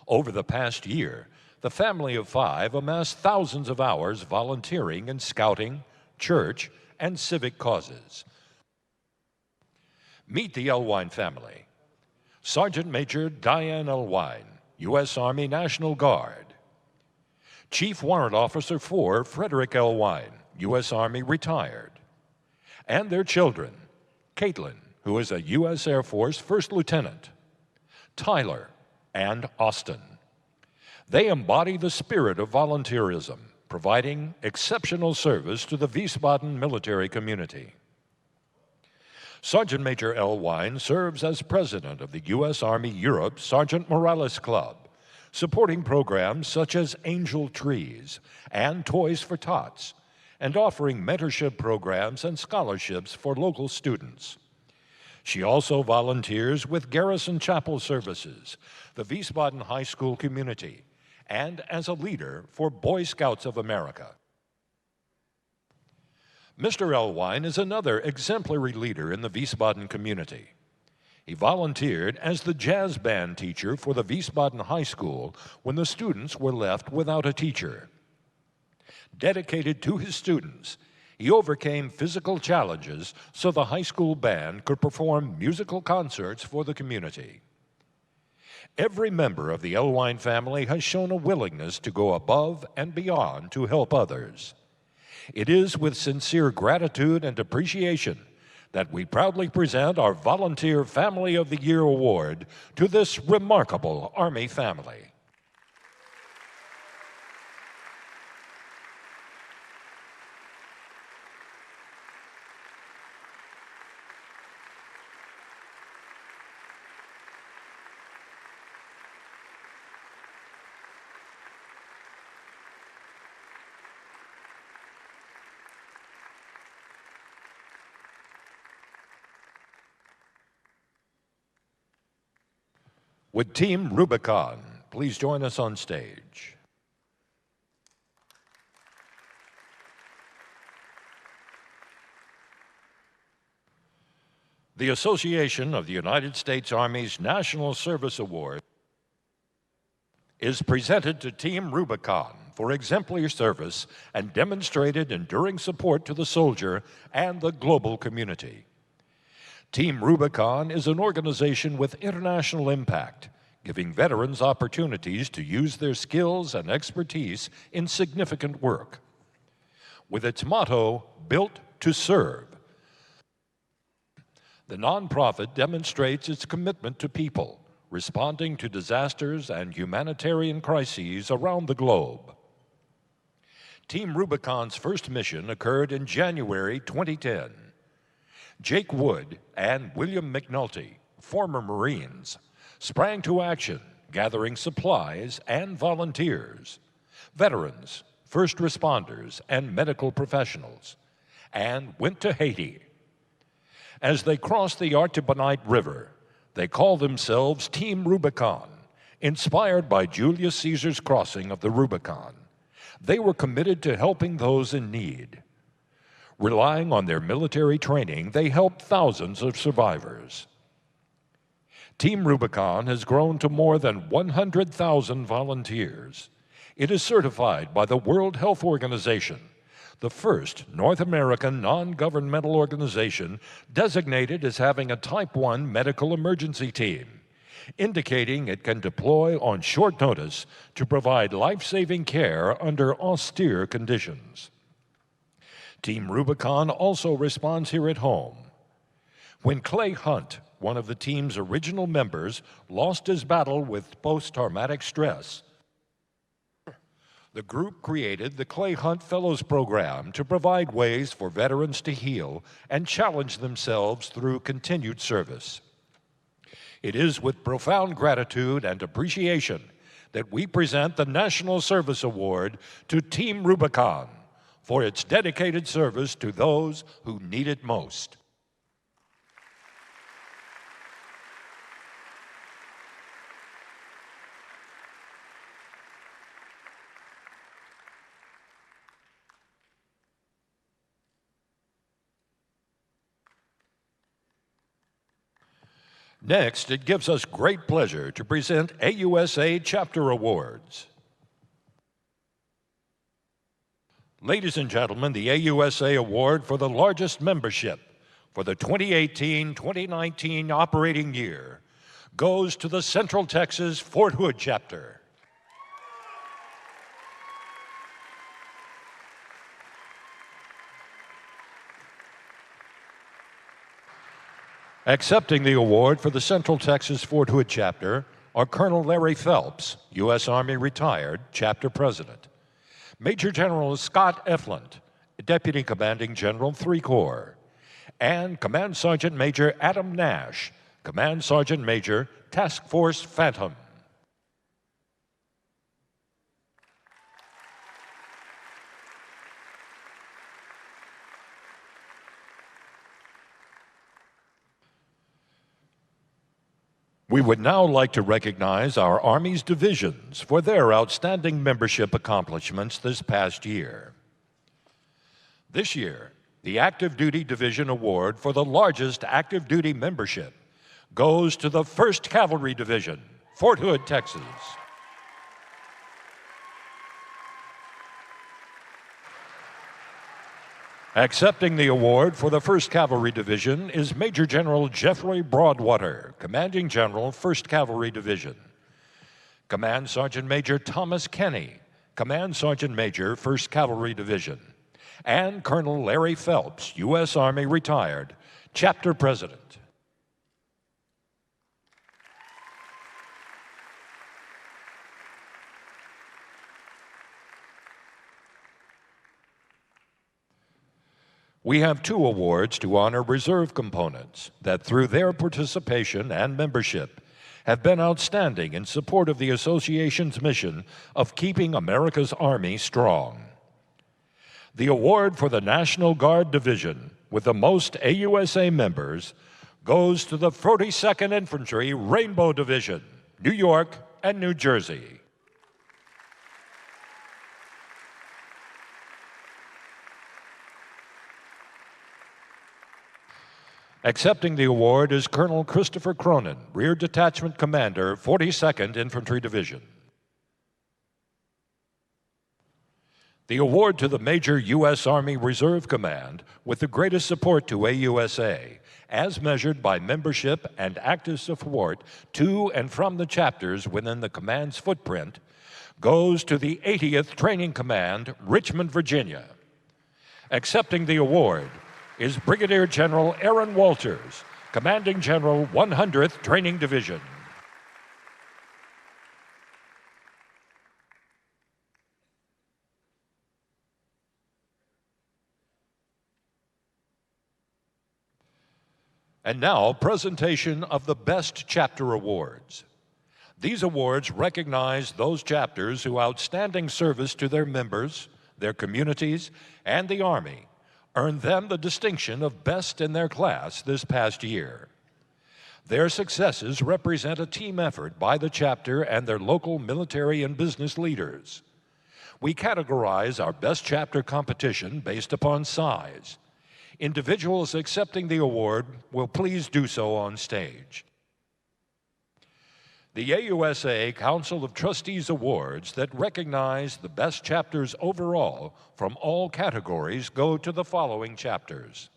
S1: Over the past year, the family of 5 amassed thousands of hours volunteering in scouting, church, and civic causes. Meet the Elwine family. Sergeant Major Diane Elwine, U.S. Army National Guard. Chief Warrant Officer 4 Frederick Elwine, U.S. Army retired. And their children, Caitlin, who is a U.S. Air Force First Lieutenant, Tyler, and Austin. They embody the spirit of volunteerism, providing exceptional service to the Wiesbaden military community. Sergeant Major Elwine serves as president of the U.S. Army Europe Sergeant Morales Club, supporting programs such as Angel Trees and Toys for Tots, and offering mentorship programs and scholarships for local students. She also volunteers with Garrison Chapel Services, the Wiesbaden High School community, and as a leader for Boy Scouts of America. Mr. Elwine is another exemplary leader in the Wiesbaden community. He volunteered as the jazz band teacher for the Wiesbaden High School when the students were left without a teacher. Dedicated to his students, he overcame physical challenges so the high school band could perform musical concerts for the community. Every member of the Elwine family has shown a willingness to go above and beyond to help others. It is with sincere gratitude and appreciation that we proudly present our Volunteer Family of the Year Award to this remarkable Army family. Would Team Rubicon please join us on stage? The Association of the United States Army's National Service Award is presented to Team Rubicon for exemplary service and demonstrated enduring support to the soldier and the global community. Team Rubicon is an organization with international impact, giving veterans opportunities to use their skills and expertise in significant work. With its motto, Built to Serve, the nonprofit demonstrates its commitment to people, responding to disasters and humanitarian crises around the globe. Team Rubicon's first mission occurred in January 2010. Jake Wood and William McNulty, former Marines, sprang to action, gathering supplies and volunteers, veterans, first responders, and medical professionals, and went to Haiti. As they crossed the Artibonite River, they called themselves Team Rubicon, inspired by Julius Caesar's crossing of the Rubicon. They were committed to helping those in need. Relying on their military training, they helped thousands of survivors. Team Rubicon has grown to more than 100,000 volunteers. It is certified by the World Health Organization, the first North American non-governmental organization designated as having a Type 1 medical emergency team, indicating it can deploy on short notice to provide life-saving care under austere conditions. Team Rubicon also responds here at home. When Clay Hunt, one of the team's original members, lost his battle with post-traumatic stress, the group created the Clay Hunt Fellows Program to provide ways for veterans to heal and challenge themselves through continued service. It is with profound gratitude and appreciation that we present the National Service Award to Team Rubicon for its dedicated service to those who need it most. Next, it gives us great pleasure to present AUSA Chapter Awards. Ladies and gentlemen, the AUSA Award for the largest membership for the 2018-2019 operating year goes to the Central Texas Fort Hood Chapter. Accepting the award for the Central Texas Fort Hood Chapter are Colonel Larry Phelps, U.S. Army retired, Chapter President; Major General Scott Eflund, Deputy Commanding General, 3 Corps; and Command Sergeant Major Adam Nash, Command Sergeant Major, Task Force Phantom. We would now like to recognize our Army's divisions for their outstanding membership accomplishments this past year. This year, the Active Duty Division Award for the largest active duty membership goes to the 1st Cavalry Division, Fort Hood, Texas. Accepting the award for the 1st Cavalry Division is Major General Jeffrey Broadwater, Commanding General, 1st Cavalry Division; Command Sergeant Major Thomas Kenny, Command Sergeant Major, 1st Cavalry Division; and Colonel Larry Phelps, U.S. Army retired, Chapter President. We have 2 awards to honor reserve components that, through their participation and membership, have been outstanding in support of the association's mission of keeping America's Army strong. The award for the National Guard Division with the most AUSA members goes to the 42nd Infantry Rainbow Division, New York and New Jersey. Accepting the award is Colonel Christopher Cronin, Rear Detachment Commander, 42nd Infantry Division. The award to the Major U.S. Army Reserve Command with the greatest support to AUSA, as measured by membership and active support to and from the chapters within the command's footprint, goes to the 80th Training Command, Richmond, Virginia. Accepting the award is Brigadier General Aaron Walters, Commanding General, 100th Training Division. And now, presentation of the Best Chapter Awards. These awards recognize those chapters whose outstanding service to their members, their communities, and the Army earned them the distinction of best in their class this past year. Their successes represent a team effort by the chapter and their local military and business leaders. We categorize our best chapter competition based upon size. Individuals accepting the award will please do so on stage. The AUSA Council of Trustees Awards that recognize the best chapters overall from all categories go to the following chapters.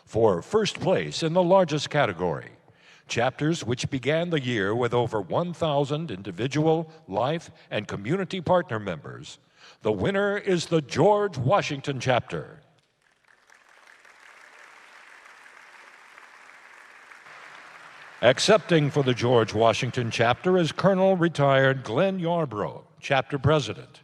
S1: For first place in the largest category, chapters which began the year with over 1,000 individual, life, and community partner members, the winner is the George Washington Chapter. Accepting for the George Washington Chapter is Colonel Retired Glenn Yarbrough, Chapter President,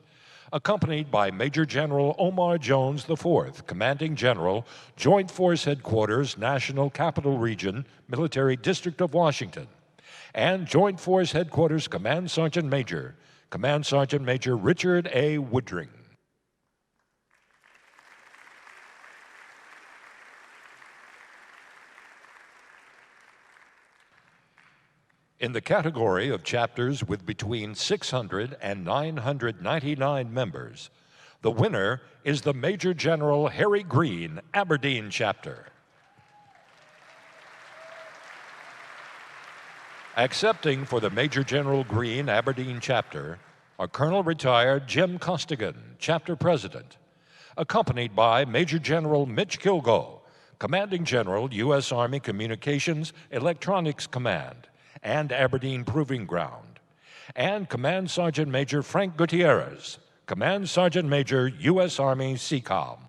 S1: accompanied by Major General Omar Jones IV, Commanding General, Joint Force Headquarters, National Capital Region, Military District of Washington, and Joint Force Headquarters Command Sergeant Major, Command Sergeant Major Richard A. Woodring. In the category of chapters with between 600 and 999 members, the winner is the Major General Harry Green, Aberdeen Chapter. Accepting for the Major General Green Aberdeen Chapter are Colonel Retired Jim Costigan, Chapter President, accompanied by Major General Mitch Kilgo, Commanding General, U.S. Army Communications Electronics Command and Aberdeen Proving Ground, and Command Sergeant Major Frank Gutierrez, Command Sergeant Major, U.S. Army COL.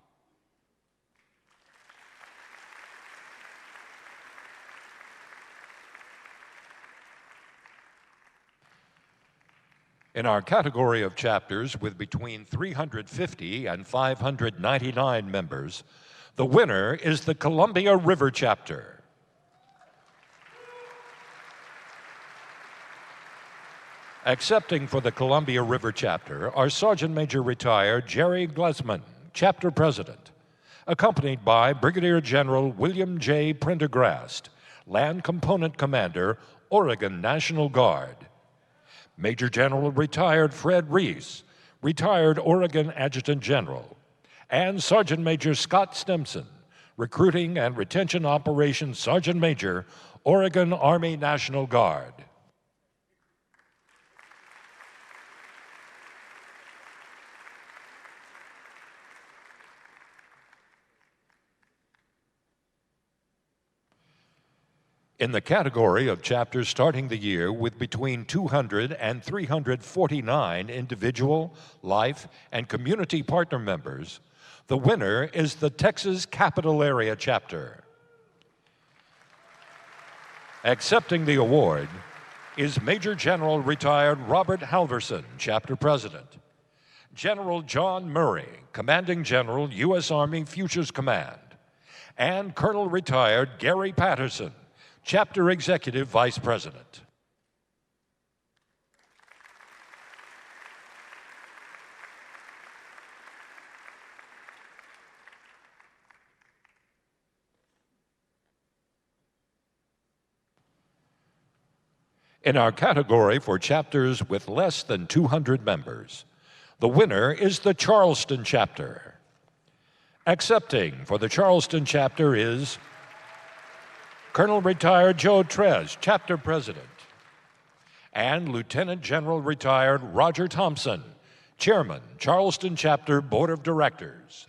S1: In our category of chapters with between 350 and 599 members, the winner is the Columbia River Chapter. Accepting for the Columbia River Chapter are Sergeant Major Retired Jerry Glesman, Chapter President, accompanied by Brigadier General William J. Prendergrast, Land Component Commander, Oregon National Guard. Major General Retired Fred Reese, Retired Oregon Adjutant General, and Sergeant Major Scott Stimson, Recruiting and Retention Operations Sergeant Major, Oregon Army National Guard. In the category of chapters starting the year with between 200 and 349 individual, life, and community partner members, the winner is the Texas Capital Area Chapter. Accepting the award is Major General Retired Robert Halverson, Chapter President, General John Murray, Commanding General, U.S. Army Futures Command, and Colonel Retired Gary Patterson, Chapter Executive Vice President. In our category for chapters with less than 200 members, the winner is the Charleston Chapter. Accepting for the Charleston Chapter is Colonel Retired Joe Trez, Chapter President, and Lieutenant General Retired Roger Thompson, Chairman, Charleston Chapter Board of Directors.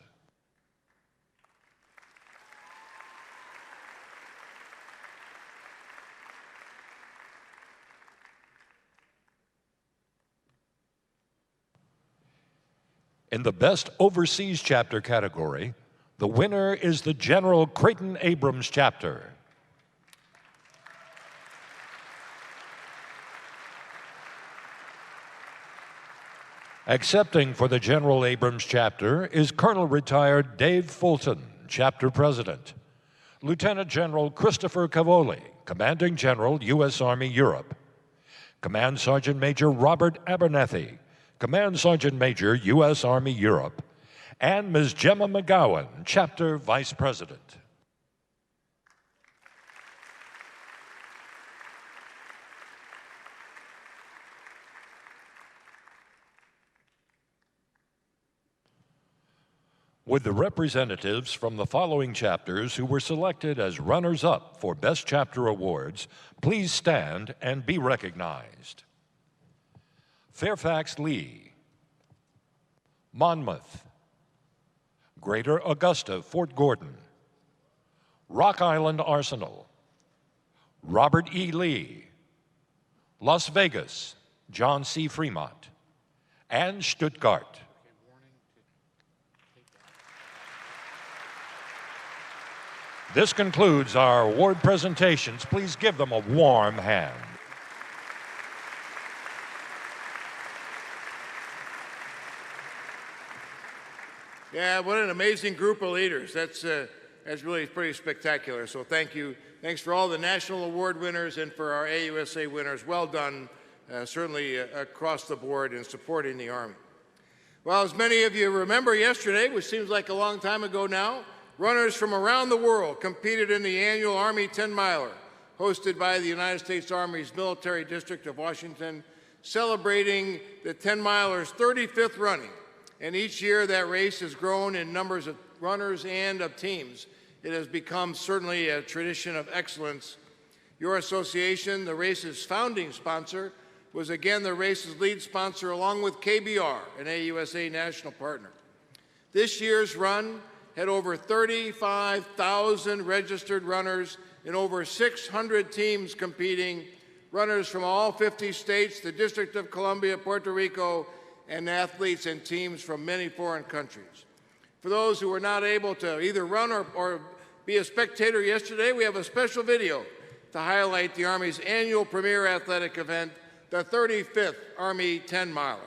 S1: In the Best Overseas Chapter category, the winner is the General Creighton Abrams Chapter. Accepting for the General Abrams Chapter is Colonel Retired Dave Fulton, Chapter President, Lieutenant General Christopher Cavoli, Commanding General, U.S. Army Europe, Command Sergeant Major Robert Abernathy, Command Sergeant Major, U.S. Army Europe, and Ms. Gemma McGowan, Chapter Vice President. With the representatives from the following chapters who were selected as runners-up for Best Chapter Awards, please stand and be recognized. Fairfax Lee, Monmouth, Greater Augusta, Fort Gordon, Rock Island Arsenal, Robert E. Lee, Las Vegas, John C. Fremont, and Stuttgart. This concludes our award presentations. Please give them a warm hand.
S3: Yeah, what an amazing group of leaders. That's really pretty spectacular. So thank you. Thanks for all the national award winners and for our AUSA winners. Well done, certainly across the board in supporting the Army. Well, as many of you remember yesterday, which seems like a long time ago now, runners from around the world competed in the annual Army 10-miler, hosted by the United States Army's Military District of Washington, celebrating the 10-miler's 35th running. And each year that race has grown in numbers of runners and of teams. It has become certainly a tradition of excellence. Your association, the race's founding sponsor, was again the race's lead sponsor along with KBR, an AUSA national partner. This year's run had over 35,000 registered runners in over 600 teams competing, runners from all 50 states, the District of Columbia, Puerto Rico, and athletes and teams from many foreign countries. For those who were not able to either run or be a spectator yesterday, we have a special video to highlight the Army's annual premier athletic event, the 35th Army 10-miler.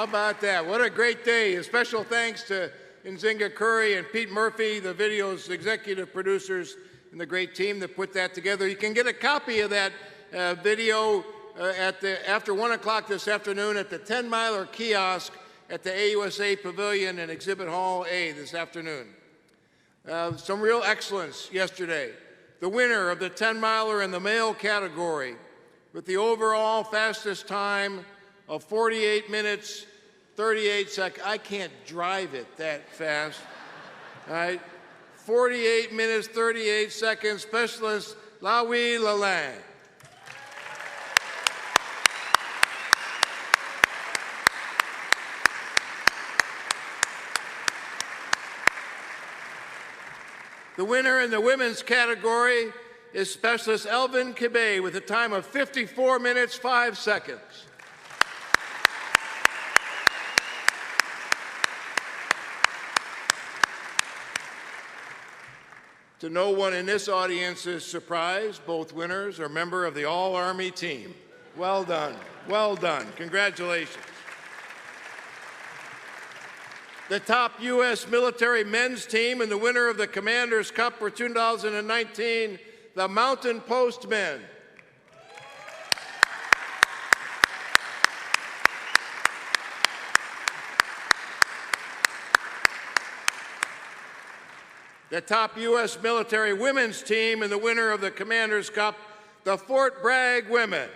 S3: about that? What a great day. A special thanks to Nzinga Curry and Pete Murphy, the video's executive producers, and the great team that put that together. You can get a copy of that video after 1 o'clock this afternoon at the 10-miler kiosk at the AUSA Pavilion in Exhibit Hall A this afternoon. Some real excellence yesterday. The winner of the 10-miler in the male category with the overall fastest time of 48 minutes, 38 seconds. I can't drive it that fast. All right. 48 minutes, 38 seconds, specialist Louis Lalande. The winner in the women's category is Specialist Elvin Kibe with a time of 54 minutes, 5 seconds. To no one in this audience's surprise, both winners are members of the All-Army team. Well done. Well done. Congratulations. The top U.S. military men's team and the winner of the Commander's Cup for 2019, the Mountain Post men. The top U.S. military women's team and the winner of the Commander's Cup, the Fort Bragg women.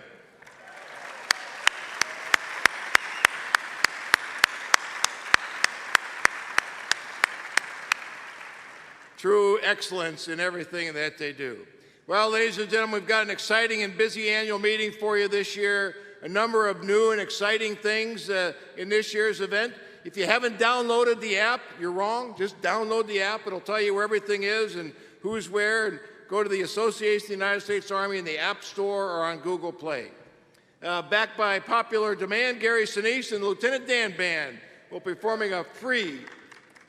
S3: True excellence in everything that they do. Well, ladies and gentlemen, we've got an exciting and busy annual meeting for you this year. A number of new and exciting things in this year's event. If you haven't downloaded the app, you're wrong. Just download the app. It'll tell you where everything is and who's where. And go to the Association of the United States Army in the App Store or on Google Play. Backed by popular demand, Gary Sinise and Lieutenant Dan Band will be performing a free,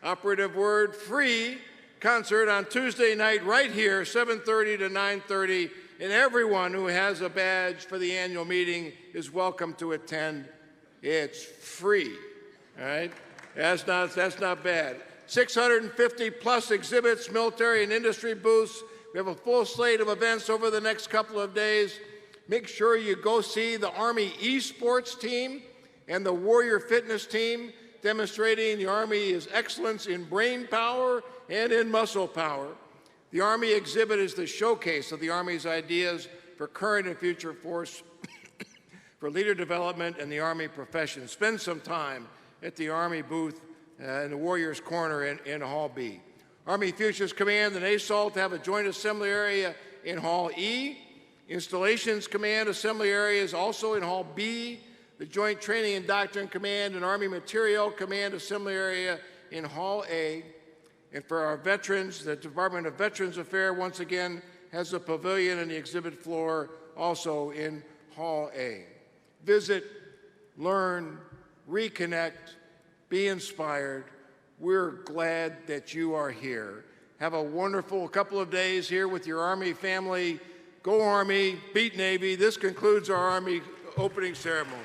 S3: operative word, free, concert on Tuesday night right here, 7:30 to 9:30, and everyone who has a badge for the annual meeting is welcome to attend. It's free, all right? That's not bad. 650 plus exhibits, military and industry booths. We have a full slate of events over the next couple of days. Make sure you go see the Army esports team and the Warrior Fitness team, demonstrating the Army's excellence in brain power and in muscle power. The Army exhibit is the showcase of the Army's ideas for current and future force, for leader development and the Army profession. Spend some time at the Army booth in the Warriors Corner in Hall B. Army Futures Command and ASALT have a joint assembly area in Hall E. Installations Command assembly area is also in Hall B. The Joint Training and Doctrine Command and Army Materiel Command assembly area in Hall A. And for our veterans, the Department of Veterans Affairs once again has a pavilion in the exhibit floor also in Hall A. Visit, learn, reconnect, be inspired. We're glad that you are here. Have a wonderful couple of days here with your Army family. Go Army, beat Navy. This concludes our Army opening ceremony.